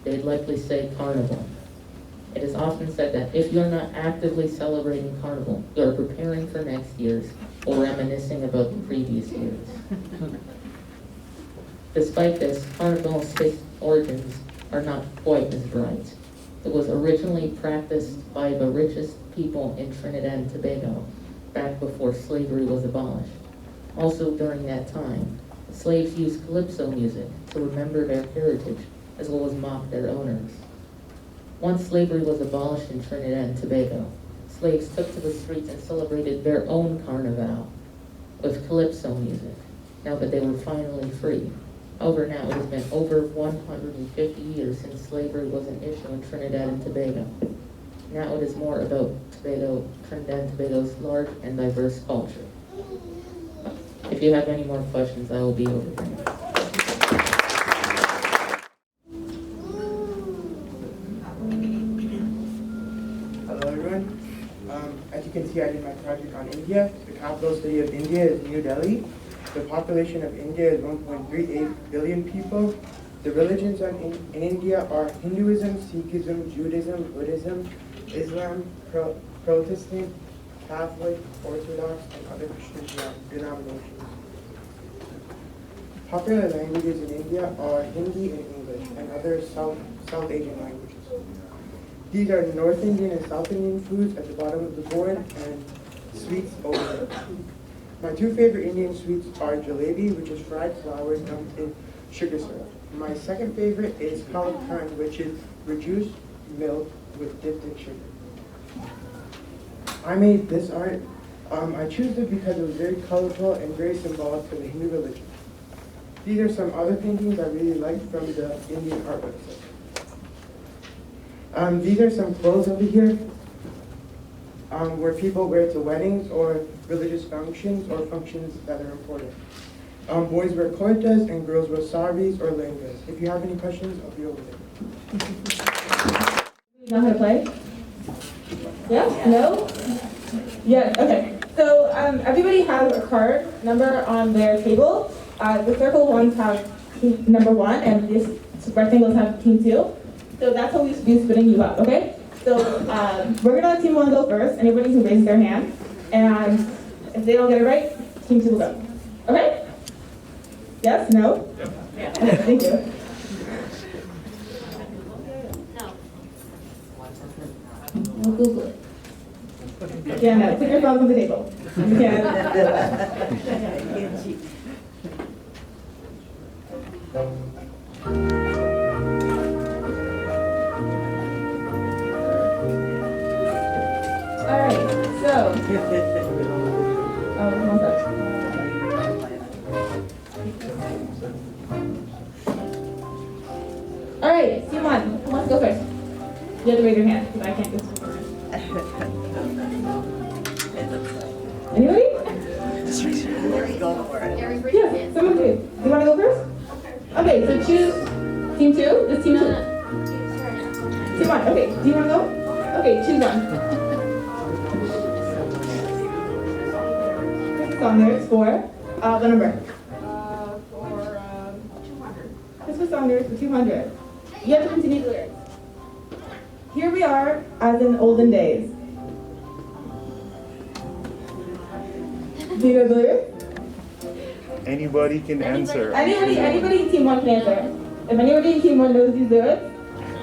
they'd likely say Carnival. It is often said that if you're not actively celebrating Carnival, you're preparing for next year's or reminiscing about the previous years. Despite this, Carnival's origins are not quite as bright. It was originally practiced by the richest people in Trinidad and Tobago back before slavery was abolished. Also during that time, slaves used calypso music to remember their heritage as well as mock their owners. Once slavery was abolished in Trinidad and Tobago, slaves took to the streets and celebrated their own carnival with calypso music, now that they were finally free. However, now it has been over 150 years since slavery was an issue in Trinidad and Tobago. Now it is more about Trinidad and Tobago's large and diverse culture. If you have any more questions, I will be over there. Hello everyone. As you can see, I did my project on India. The capital city of India is New Delhi. The population of India is 1.38 billion people. The religions in India are Hinduism, Sikhism, Judaism, Buddhism, Islam, Protestant, Catholic, Orthodox, and other Christian denominations. Popular languages in India are Hindi and English, and other South Asian languages. These are North Indian and South Indian foods at the bottom of the board, and sweets over there. My two favorite Indian sweets are jalebi, which is fried flour dumped in sugar syrup. My second favorite is kalakand, which is reduced milk with dipped in sugar. I made this art. I chose it because it was very colorful and very symbolic for the Hindu religion. These are some other paintings I really liked from the Indian art website. These are some clothes over here where people wear to weddings or religious functions or functions that are important. Boys wear kurtas and girls wear saris or lehengas. If you have any questions, I'll be over there. You know how to play? Yeah? No? Yeah, okay. So everybody has a card number on their table. The circle ones have team number 1 and these rectangles have team 2. So that's how we be splitting you up, okay? So we're gonna let team 1 go first, anybody who raises their hand. And if they don't get it right, team 2 will go. Okay? Yes? No? Yep. Yeah. Thank you. We'll Google it. Yeah, no, put your thumbs on the table. You can. Alright, so. Oh, one sec. Alright, team 1, who wants to go first? You have to raise your hand, because I can't go first. Anybody? Just raise your hand. There we go for it. Yeah. Okay, do you want to go first? Okay, so choose team 2. It's team 2. Team 1. Okay, do you want to go? Okay, choose one. Christmas song lyrics for what number? For 200. Christmas song lyrics for 200. You have to continue the lyrics. Here we are, as in olden days. Do you know the lyrics? Anybody can answer. Anybody in team 1 can answer. If anybody in team 1 knows these lyrics,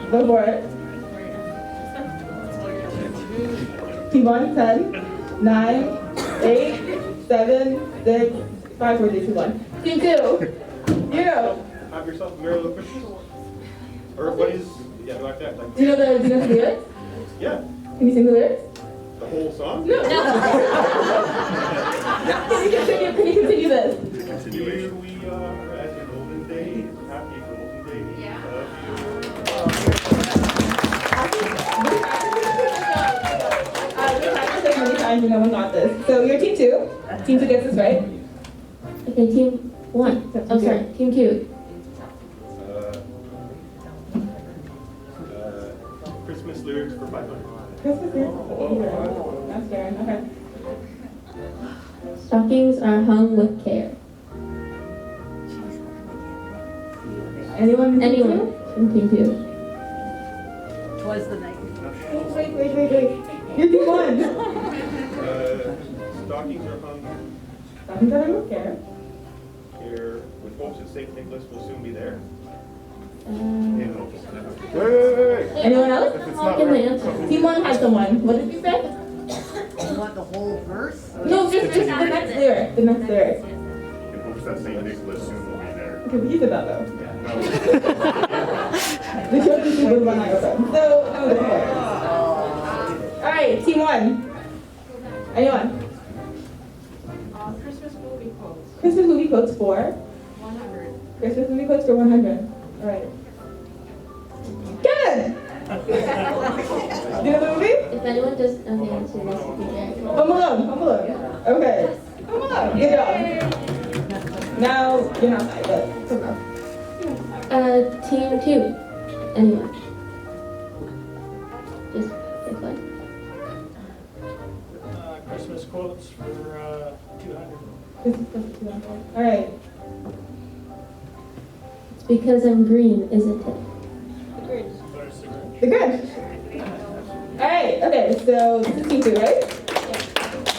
go for it. Team 1, 10, 9, 8, 7, 6, 5, 4, 3, 2, 1. Team 2, you know. Have yourself a merry little Christmas. Or what is, yeah, do I have to act like? Do you know the lyrics? Yeah. Can you sing the lyrics? The whole song? No. Can you continue this? Here we are as in olden days, happy golden days. We practiced this many times and no one got this. So you're team 2. Team 2 gets this right. Okay, team 1. Oh, sorry, team 2. Christmas lyrics for 500. Christmas lyrics. That's fair. Okay. Stockings are hung with care. Anyone? Anyone from team 2. Twas the night. Wait. You're team 1. Stockings are hung Stockings are hung with care. here with hopes that St. Nicholas will soon be there. Wait. Anyone else? If it's not right. Team 1 has someone. What did you say? You want the whole verse? No, just the next lyric. The next lyric. In hopes that St. Nicholas soon will be there. Okay, but you said that though. No. The children's school was one I open. So, alright, team 1. Anyone? Christmas movie quotes. Christmas movie quotes for? 100. Christmas movie quotes for 100. Alright. Good! Do you know the movie? If anyone doesn't know the answer, this would be very cool. Home Alone. Okay. Home Alone. Good job. Now, you're not high, but it's enough. Team 2. Anyone? Just pick one. Christmas quotes for 200. Christmas quotes for 200. Alright. It's because I'm green, isn't it? The Grinch. Alright, okay, so this is team 2, right?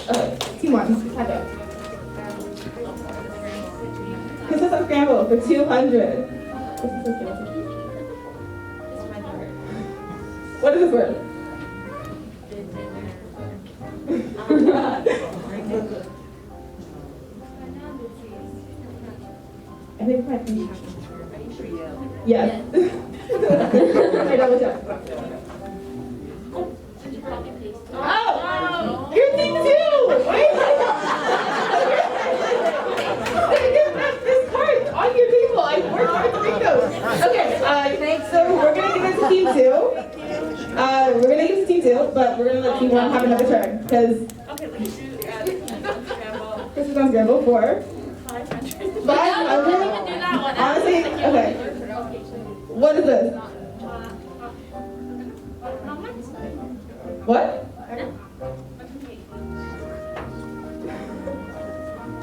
Okay, team 1. Have it. Christmas Unscrambled for 200. What is this word? I think my yes. I double check. Oh! You're team 2! Wait! This card on your table. I worked hard to make those. Okay, so we're gonna give it to team 2. We're gonna give it to team 2, but we're gonna let team 1 have another turn because Christmas Unscrambled for 500. Honestly, okay. What is this? What?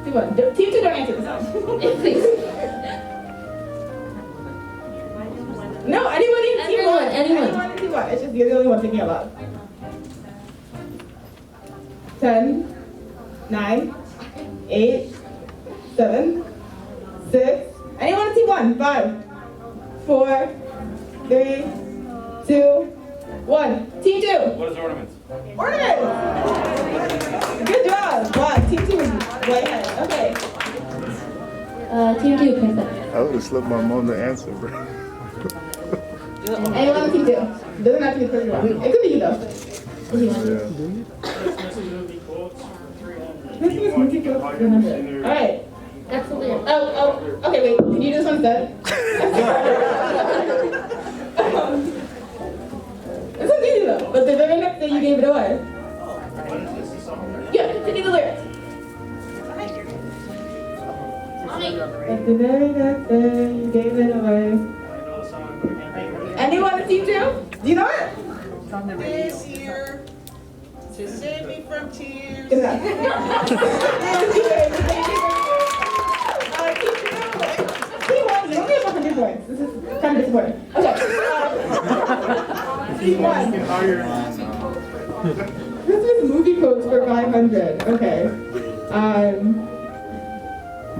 Team 1. Team 2 don't answer this one. Please. No, anyone in team 1. Anyone in team 1. It's just you're the only one thinking about. 10, 9, 8, 7, 6. Anyone in team 1? 5, 4, 3, 2, 1. Team 2. What is ornaments? Ornaments! Good job. Wow, team 2 is way ahead. Okay. Team 2, pick that. I would have slipped my mom the answer, bro. Anyone on team 2? Doesn't have to be the first one. It could be you though. Christmas movie quotes for 300. Christmas movie quotes for 300. Alright. Absolutely. Oh, okay, wait. Can you do this one instead? This one's easy though, but the very next day you gave it away. Yeah, continue the lyrics. But the very next day, you gave it away. Anyone team two? Do you know it? This year, to save me from tears. Good enough. Team one, you only have 100 points. This is kind of disappointing. Okay. Team one. This is movie quotes for 500. Okay.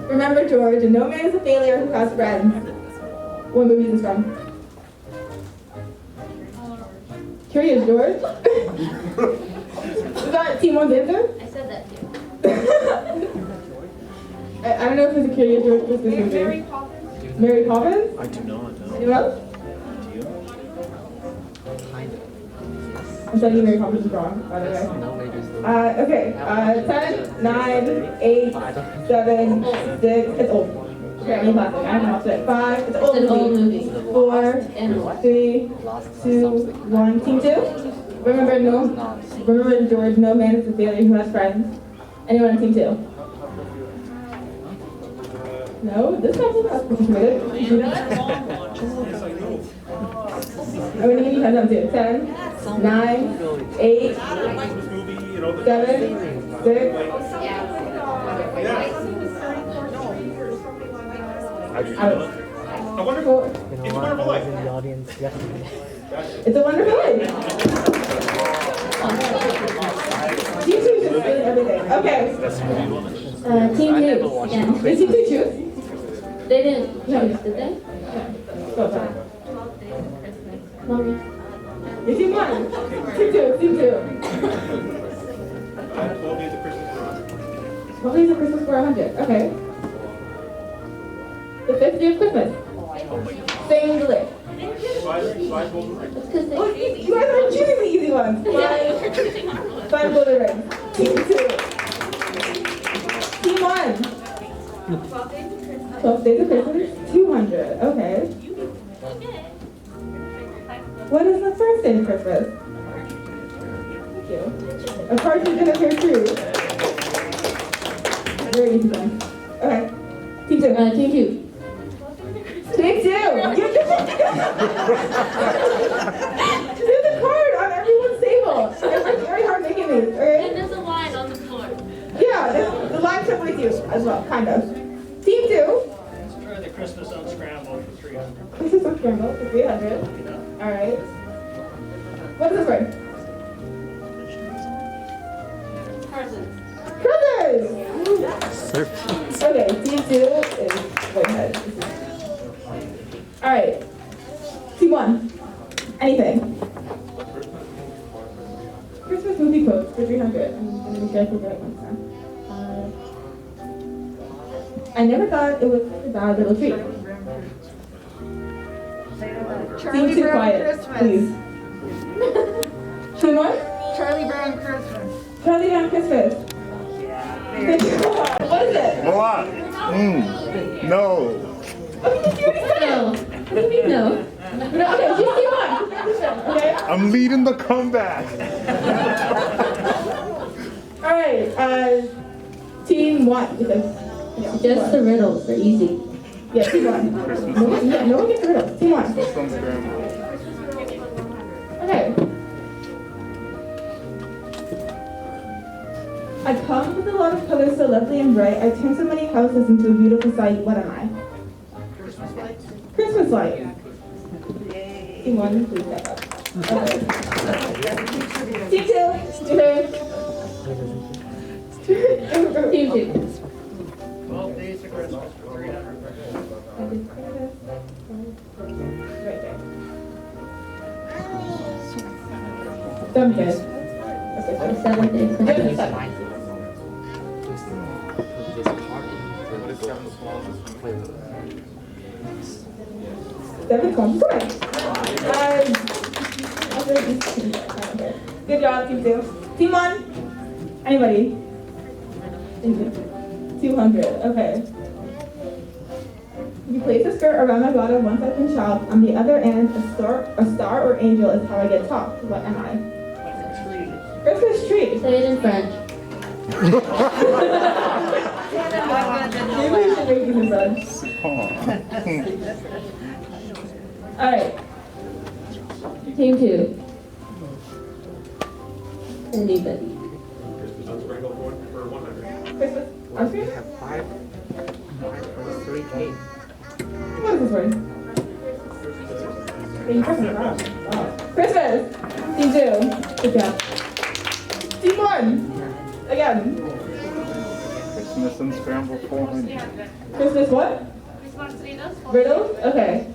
Remember George, and no man is a failure who has friends. What movie is this from? Curious George? Is that Team One's answer? I said that too. I don't know if it's a Curious George Christmas movie. Mary Poppins? Mary Poppins? I do not know. Anyone else? Do you? Kind of. I'm telling you Mary Poppins is wrong, by the way. No way, just Okay, 10, 9, 8, 7, 6, it's old. Apparently classic, I haven't watched it. 5, it's old movie. 4, 3, 2, 1. Team 2? Remember George, no man is a failure who has friends. Anyone on team 2? No? This guy's not committed. I'm gonna give you time down too. 10, 9, 8, 7, 6. A Wonderful Life. It's a Wonderful Life. In the audience yesterday. It's a Wonderful Life. Team 2 is just doing everything. Okay. Team two, again. Did team 2 choose? They didn't choose, did they? Go, sorry. Mommy. You're team 1. Team 2. Team 2. 12 Days of Christmas for 100. 12 Days of Christmas for 100. Okay. The 5th day of Christmas. Same delay. Five golden rings. Oh, you guys are choosing the easy ones. 5 golden rings. Team 2. Team 1. 12 Days of Christmas. 200. Okay. What is the first day of Christmas? Thank you. A partridge in a pear tree. Very easy one. Okay. Team 2. Team two. Team 2. There's a card on everyone's table. It's like very hard making these. Alright? And there's a line on the floor. Yeah, the line separates you as well, kind of. Team 2. Let's try the Christmas Unscrambled for 300. Christmas Unscrambled for 300. Alright. What is this word? Cousins! Okay, team 2 is way ahead. Alright. Team 1. Anything. Christmas movie quotes for 300. I'm gonna be sure I can get it one time. I never thought it was such a bad little treat. Charlie Team 2 Brown quiet, Christmas. please. Team 1? Charlie Brown Christmas. Charlie Brown Christmas. What is it? Mulan. No. No. What do you mean no? Okay, just keep on. Okay? I'm leading the comeback. Alright, Team 1. Just the riddles, they're easy. Yeah, Team 1. No one gets the riddles. Team 1. Okay. I come with a lot of colors so lovely and bright. I turn so many houses into a beautiful sight. What am I? Christmas lights. Christmas light. Team 1, please step up. Okay. Team 2. Team two. 12 Days of Christmas for 300. Right there. Done good. Okay, 7 days. Christmas. Seven comes correct. Good job, Team 2. Team 1. Anybody? 200. Okay. You place a skirt around my bottom once I've been chopped. On the other end, a star or angel is how I get topped. What am I? Christmas tree. Say it in French. Maybe we should making son. Alright. Team 2. Anybody? Christmas on Scramble for 100. Christmas. I'm We have 5, 3 cake. What is this word? Christmas! Team 2. Good job. Team 1. Again. Christmas Unscramble 400. Christmas what? Riddles? Okay.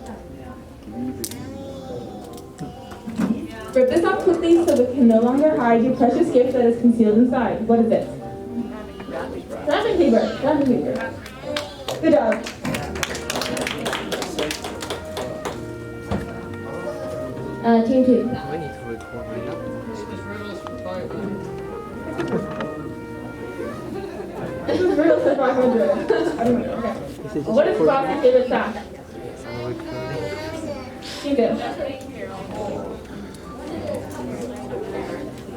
Rip this off quickly so we can no longer hide your precious gift that is concealed inside. What is it? Wrapping paper. Wrapping paper. Good job. Team 2. We need to record right now. This is riddles for 500. I don't know. Okay. What is Frosty's favorite snack? Team 2.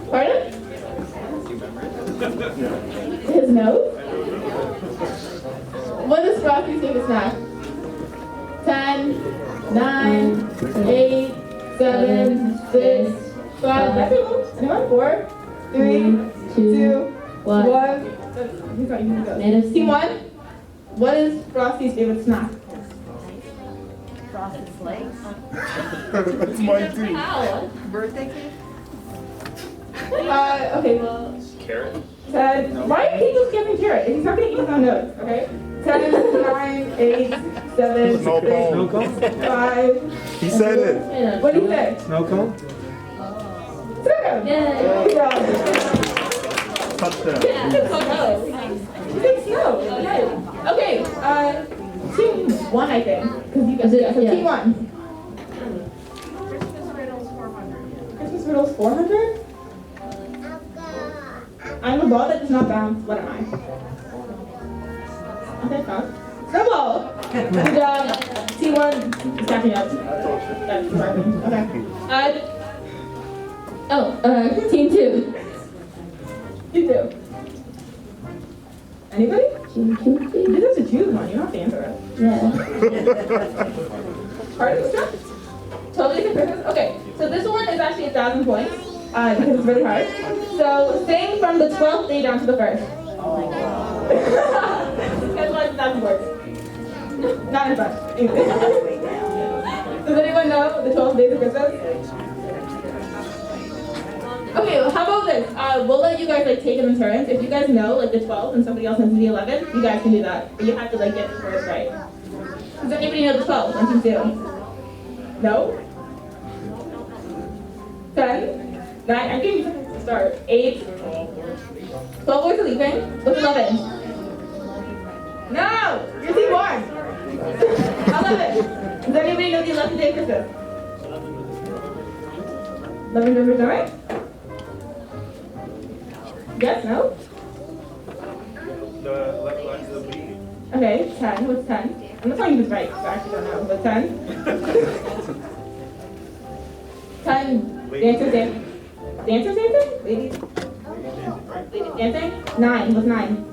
Pardon? His nose? What is Frosty's favorite snack? 10, 9, 8, 7, 6, 5. That's it. Anyone? 4, 3, 2, 1. Team 1. What is Frosty's favorite snack? Frosted Flakes. That's mine too. Birthday cake. Okay. Carrot? 10. Why are people skipping carrot? He's not going to eat his own notes, okay? 10, 9, 8, 7, 6, 5. He said it. What did he say? Snow cone? Snow. Yay. Good job. Touchdown. He said snow. Okay. Team 1, I think. Because you guys. So team 1. Christmas riddles 400. Christmas riddles 400? I'm a ball that does not bounce. What am I? Okay, bounce. Snowball! Good job. Team 1 is catching up. That's perfect. Okay. Team 2. You do. Anybody? Team 2. You just have to choose one. You don't have to answer it. Yeah. Party stuff? Totally different Christmas? Okay, so this one is actually 1,000 points. Because it's really hard. So sing from the 12th day down to the 1st. Oh my god. That's why it's 1,000 points. Not as much. Anyway. Does anyone know the 12 days of Christmas? Okay, well, how about this? We'll let you guys take it in turns. If you guys know the 12 and somebody else knows the 11, you guys can do that. But you have to get the first right. Does anybody know the 12? 1, 2, 2. No? 10? 9? I'm giving you something to start. 8? 12 boys are leaving. What's 11? No! You're team 1! 11! Does anybody know the 11th day of Christmas? 11 November, right? Yes, no? The left line's the beginning. Okay, 10. What's 10? I'm not telling you if it's right, so I actually don't know. But 10? 10. Dancers dancing. Dancers dancing? Ladies? Ladies dancing? 9. What's 9?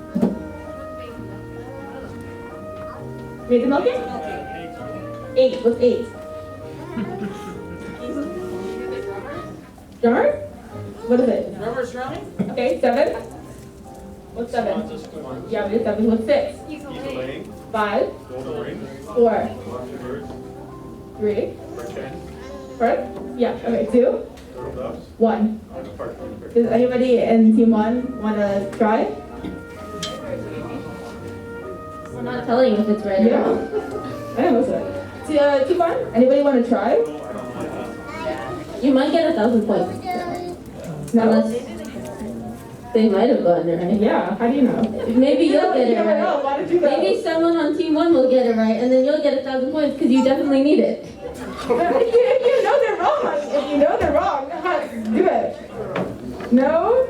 Made the milking? 8. What's 8? Drummer? What is it? Drummer's drumming? Okay, 7. What's 7? Yeah, we did 7. What's 6? Laying. 5. Golden rings. 4. Lobster birds. 3. Pretend. First? Yeah, okay, 2. Turtle doves. 1. Park. Does anybody in team 1 want to try? We're not telling you if it's right or Yeah. wrong. I don't know so. Team 1, anybody want to try? You might get 1,000 points. No? Unless they might have gotten it right. Yeah, how do you know? Maybe you'll get You it never know. right. Why did you know? Maybe someone on team 1 will get it right, and then you'll get 1,000 points because you definitely need it. If you know they're wrong, do it. No?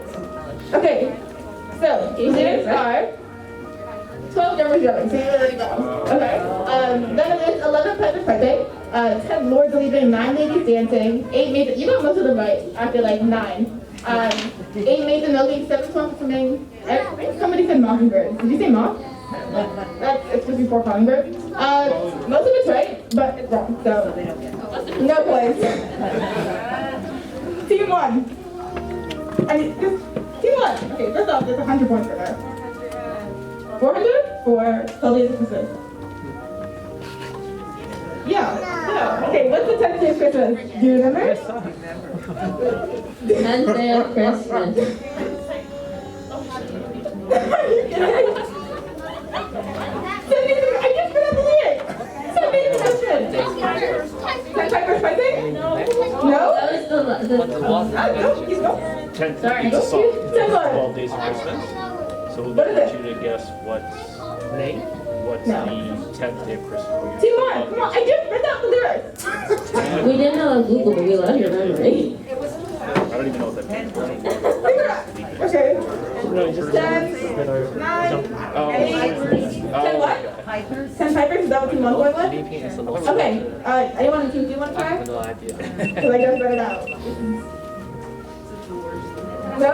Okay. So, these are 12 drummers drumming, so you already know. Okay. Then it is 11 pipers piping, 10 lords leaving, 9 ladies dancing, 8 maids. You got most of them right after 9. 8 maids milking, 7 swans swimming. Somebody said mockingbird. Did you say mock? It's just before Congress. Most of it's right, but it's wrong. So no points. Team 1. I mean, just team 1. Okay, first off, there's 100 points for that. 400 for 12 Days of Christmas. Yeah. Okay, what's the 10th day of Christmas? Do you remember? 10th day of Christmas. Are you kidding? I just forgot the lyrics. Send me the question. Ten Pipers Piping? No. No? That was the No, you go. 10th Sorry. it's a song. It's 10 what? 12 Days of Christmas. So we'll What is get it? you to guess what's No. the 10th day of Christmas. Team 1, come on, I just read out the lyrics. We didn't know Google, but we love your memory. I don't even know what that means. Okay. 10, 9, 8, 10 what? 10 Pipers, is that what Team 1 going with? Okay, anyone in Team 2 want to try? No idea. Because I just read it out. No?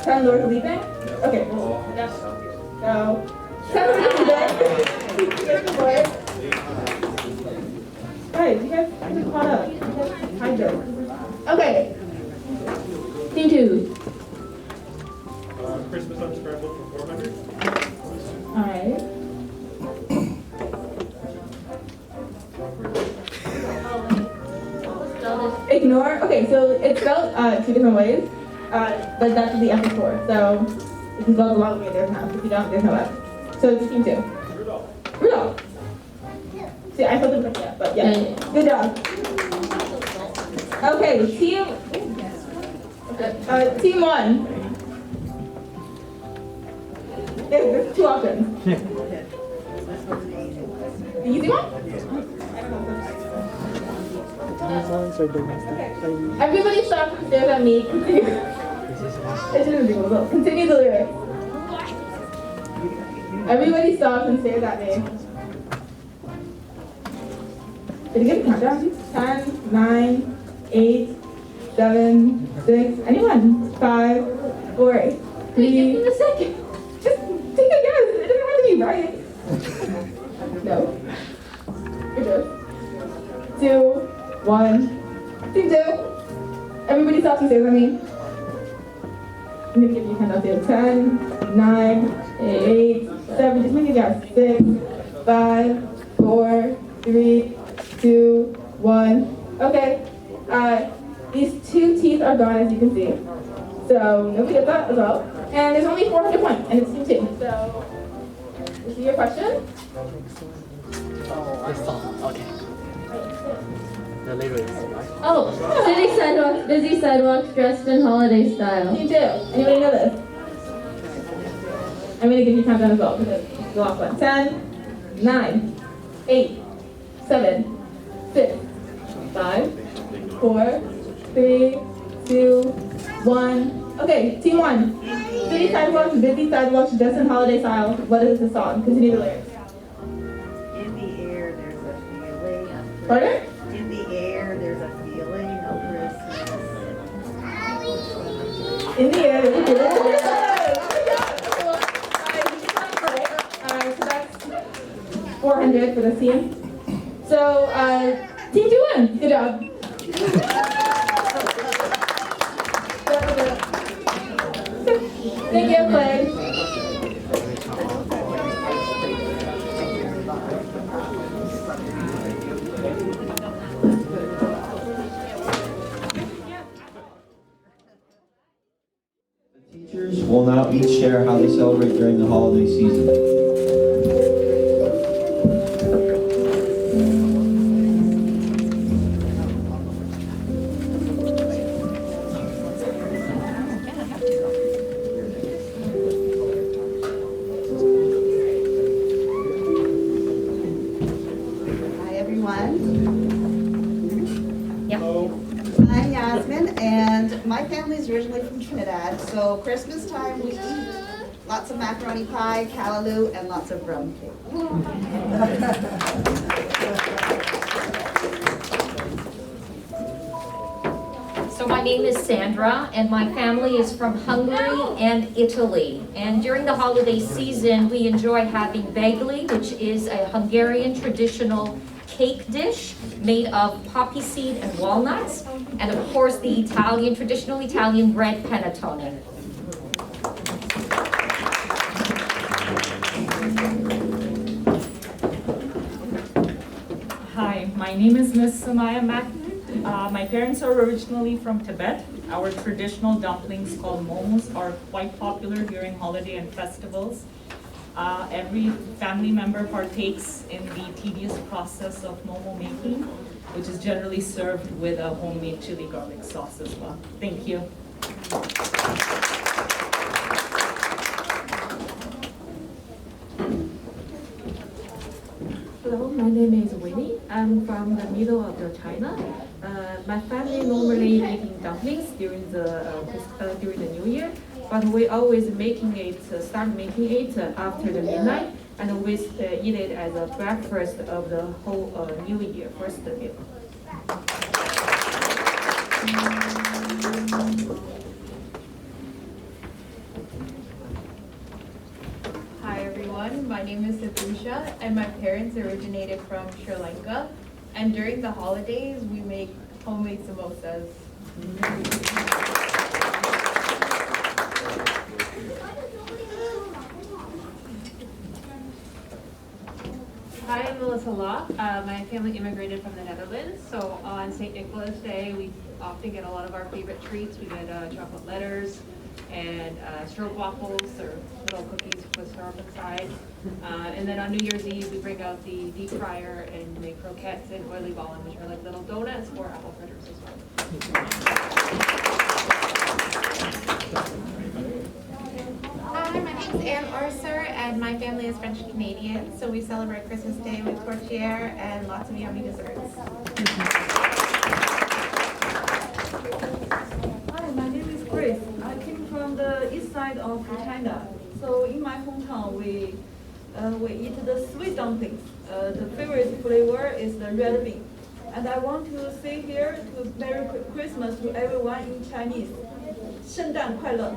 10 Lords Leaping? Okay. So, 10 Lords Leaping. Guys, you guys are caught up. You guys tied this. Okay. Team 2. Christmas Unscrambled for 400. Alright. Ignore. Okay, so it's spelled 2 different ways, but that's what the F is for. So if you spell the long way, there's an F. If you don't, there's no F. So it's Team 2. Rudolph. See, I thought it was like that, but yeah. Good job. Okay, Team 1. There's 2 options. The easy one? Everybody stop and stare at me. Continue the lyrics. Everybody stops and stares at me. Did you get the countdown? 10, 9, 8, 7, 6, anyone? 5, 4, 3. Give me a second. Just take a guess. It doesn't have to be right. No. You're good. 2, 1. Team 2. Everybody stops and stares at me. I'm gonna give you a countdown too. 10, 9, 8, 7. Just make a guess. 6, 5, 4, 3, 2, 1. Okay. These 2 teeth are gone, as you can see. So nobody gets that as well. And there's only 400 points, and it's Team 2. So this is your question. This song, okay. The lyrics, right? Oh, city sidewalks, busy sidewalks, dressed in holiday style. Team 2. Anybody know this? I'm gonna give you countdown as well because it's the last one. 10, 9, 8, 7, 6, 5, 4, 3, 2, 1. Okay, Team 1. City sidewalks, busy sidewalks, dressed in holiday style. What is the song? Continue the lyrics. In the air, there's a feeling of Christmas. Pardon? In the air, there's a feeling of Christmas. In the air, there's a feeling of Christmas. So that's 400 for this team. So, Team 2 wins. Good job. Thank you, Clay. Teachers will now each share how they celebrate during the holiday season. Hi, everyone. I'm Yasmin, and my family's originally from Trinidad, so Christmas time we eat lots of macaroni pie, callaloo, and lots of rum cake. So my my name is Sandra, and my family is from Hungary and Italy. And during the holiday season, we enjoy having bagli, which is a Hungarian traditional cake dish made of poppy seed and walnuts, and of course the traditional Italian bread panettone. Hi, my name is Ms. Samaya Mak. My parents are originally from Tibet. Our traditional dumplings called momos are quite popular during holiday and festivals. Every family member partakes in the tedious process of momo making, which is generally served with a homemade chili garlic sauce as well. Thank you. Hello, my name is Winnie. I'm from the middle of China. My family normally making dumplings during the New Year, but we always start making it after the midnight, and we eat it as a breakfast of the whole New Year, first meal. Hi everyone, my name is Sabusha and my parents originated from Sri Lanka, and during the holidays we make homemade samosas. Hi, I'm Melissa Law. My family immigrated from the Netherlands, so on St. Nicholas Day we often get a lot of our favorite treats. We get chocolate letters and stroopwafels, or little cookies with syrup inside. And then on New Year's Eve, we bring out the deep fryer and make croquettes and oily ballen, which are like little donuts or apple fritters as well. Hi, my name is Anne Orser, and my family is French Canadian, so we celebrate Christmas Day with tourtière and lots of yummy desserts. Hi, my name is Grace. I came from the east side of China. So in my hometown, we eat the sweet dumplings. The favorite flavor is the red bean. And I want to say here to Merry Christmas to everyone in Chinese. 圣诞快乐.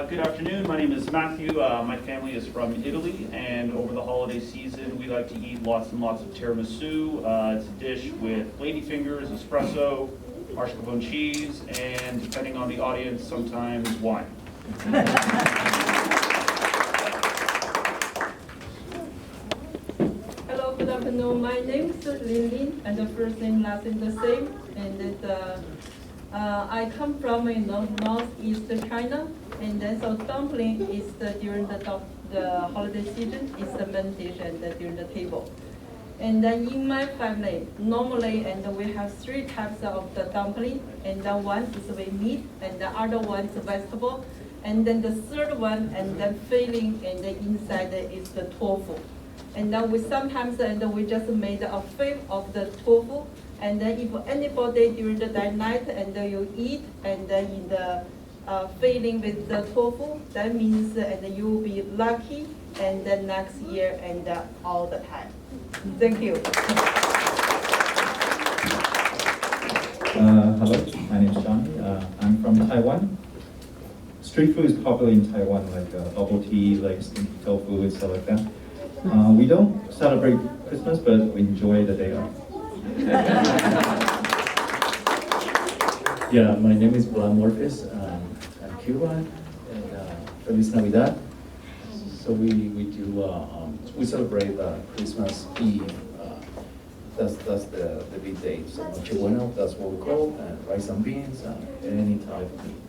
Good afternoon. My name is Matthew. My family is from Italy, and over the holiday season, we like to eat lots and lots of tiramisu. It's a dish with ladyfingers, espresso, mascarpone cheese, and depending on the audience, sometimes wine. Hello, good afternoon. My name is Lin Lin, and the first name, last name the same. And I come from northeast China, and then so dumpling is during the holiday season is the main dish and during the table. And then in my family, normally, and we have three types of the dumpling, and the one is with meat, and the other one is vegetable, and then the third one, and then filling, and the inside is the tofu. And then we sometimes, and we just made a film of the tofu, and then if anybody during the night, and you eat, and then in the filling with the tofu, that means, and you will be lucky, and then next year, and all the time. Thank you. Hello, my name is Johnny. I'm from Taiwan. Street food is popular in Taiwan, like bubble tea, like stinky tofu, and stuff like that. We don't celebrate Christmas, but we enjoy the day off. Yeah, my name is Blas Morpheus. I'm Cuban, and Feliz Navidad. So we celebrate Christmas Eve. That's the big day. So Noche Buena, that's what we call, and rice and beans, and any type of meat.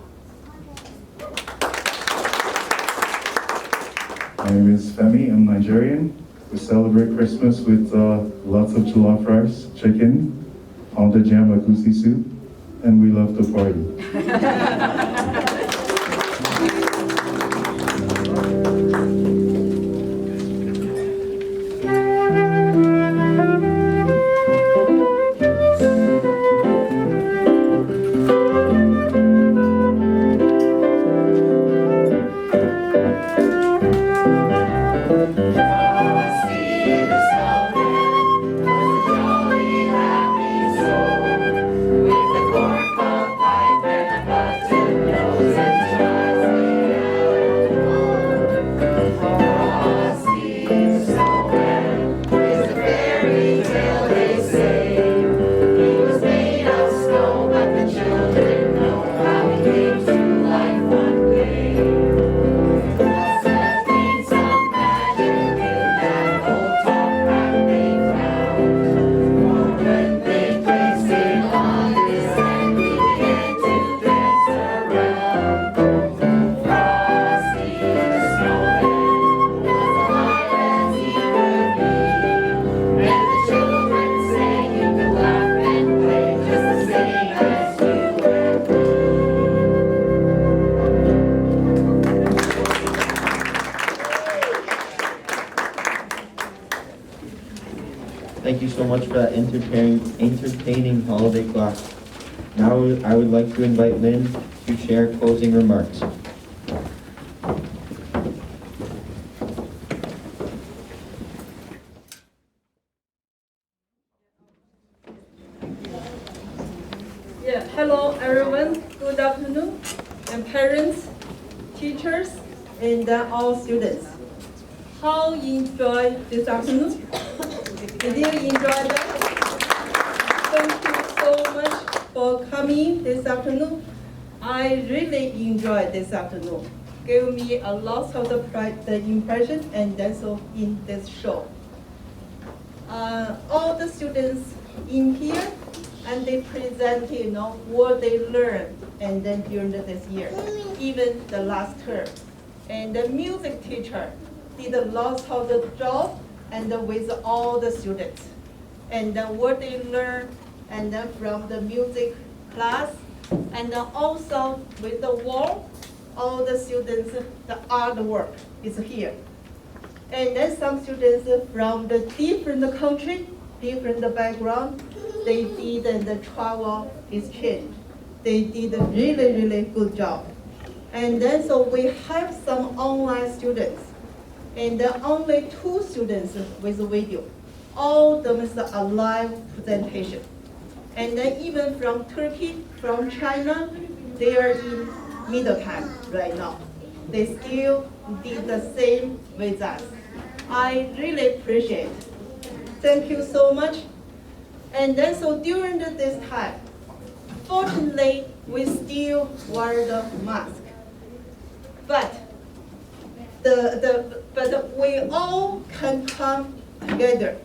My name is Femi. I'm Nigerian. We celebrate Christmas with lots of jollof rice, chicken, pounded jam agusi soup, and we love to party. See much for that entertaining holiday class. Now I would like to invite Lynn to share closing remarks. Yeah, hello everyone, good afternoon, and parents, teachers, and all students. How you enjoy this afternoon? Did you enjoy that? Thank you so much for coming this afternoon. I really enjoyed this afternoon. Gave me a lot of the impression and also in this show. All the students in here, and they presented, what they learned, and then during this year, even the last term. And the music teacher did a lot of the job, and with all the students, and what they learned, and then from the music class, and also with the wall, all the students, the artwork is here. And then some students from the different country, different background, they did the travel exchange. They did a really, really good job. And then so we have some online students, and only 2 students with video. All of them is a live presentation. And then even from Turkey, from China, they are in middle time right now. They still did the same with us. I really appreciate it. Thank you so much. And then so during this time, fortunately, we still wear the mask. But we all can come together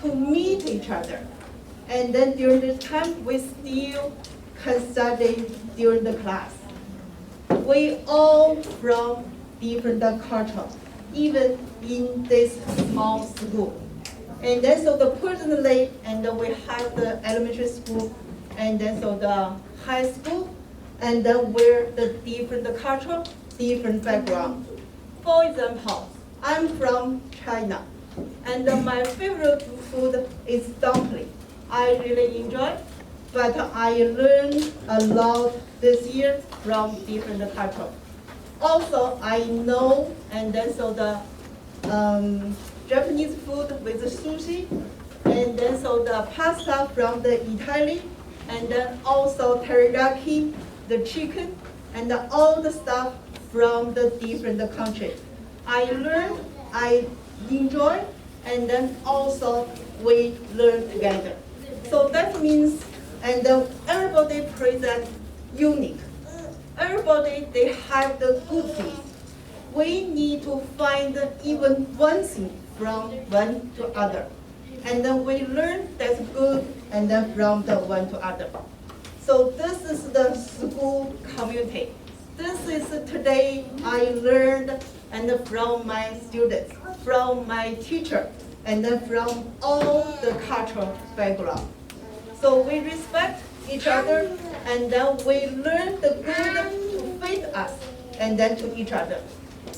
to meet each other. And then during this time, we still can study during the class. We all from different culture, even in this small school. And then so the personally, and then we have the elementary school, and then so the high school, and then we're the different culture, different background. For example, I'm from China, and my favorite food is dumpling. I really enjoy, but I learned a lot this year from different culture. Also, I know, and then so the Japanese food with the sushi, and then so the pasta from the Italy, and then also teriyaki, the chicken, and all the stuff from the different countries. I learned, I enjoy, and then also we learn together. So that means, and everybody present unique. Everybody, they have the good things. We need to find even one thing from one to other. And then we learn that's good, and then from the one to other. So this is the school community. This is today I learned, and from my students, from my teacher, and then from all the cultural background. So we respect each other, and then we learn the good to fit us, and then to each other.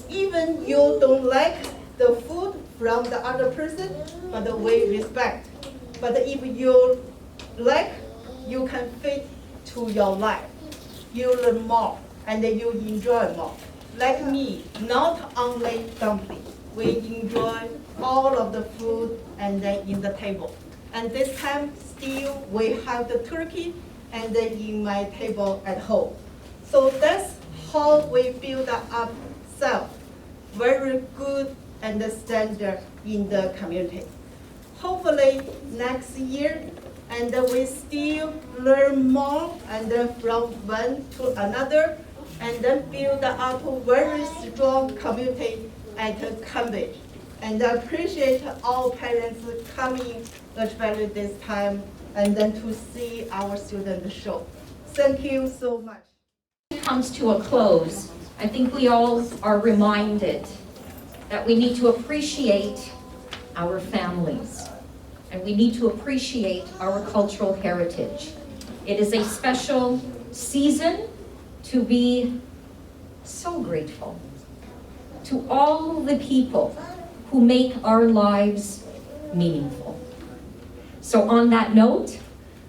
Even you don't like the food from the other person, but we respect. But if you like, you can fit to your life. You learn more, and you enjoy more. Like me, not only dumpling. We enjoy all of the food and then in the table. And this time, still, we have the turkey and then in my table at home. So that's how we build up self. Very good and the standard in the community. Hopefully next year, and we still learn more and from one to another, and then build up a very strong community at Cambridge. And I appreciate all parents coming, especially this time, and then to see our student show. Thank you so much. Comes to a close, I think we all are reminded that we need to appreciate our families, and we need to appreciate our cultural heritage. It is a special season to be so grateful to all the people who make our lives meaningful. So on that note,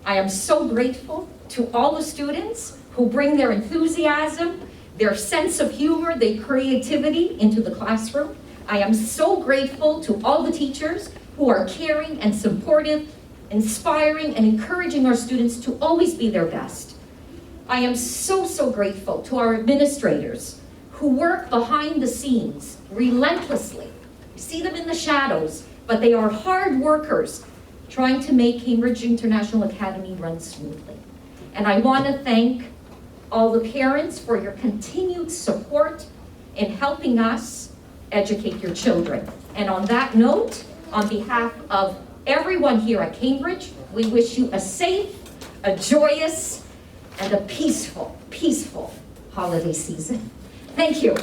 I am so grateful to all the students who bring their enthusiasm, their sense of humor, their creativity into the classroom. I am so grateful to all the teachers who are caring and supportive, inspiring and encouraging our students to always be their best. I am so grateful to our administrators who work behind the scenes relentlessly. You see them in the shadows, but they are hard workers trying to make Cambridge International Academy run smoothly. And I want to thank all the parents for your continued support in helping us educate your children. And on that note, on behalf of everyone here at Cambridge, we wish you a safe, a joyous, and a peaceful holiday season. Thank you.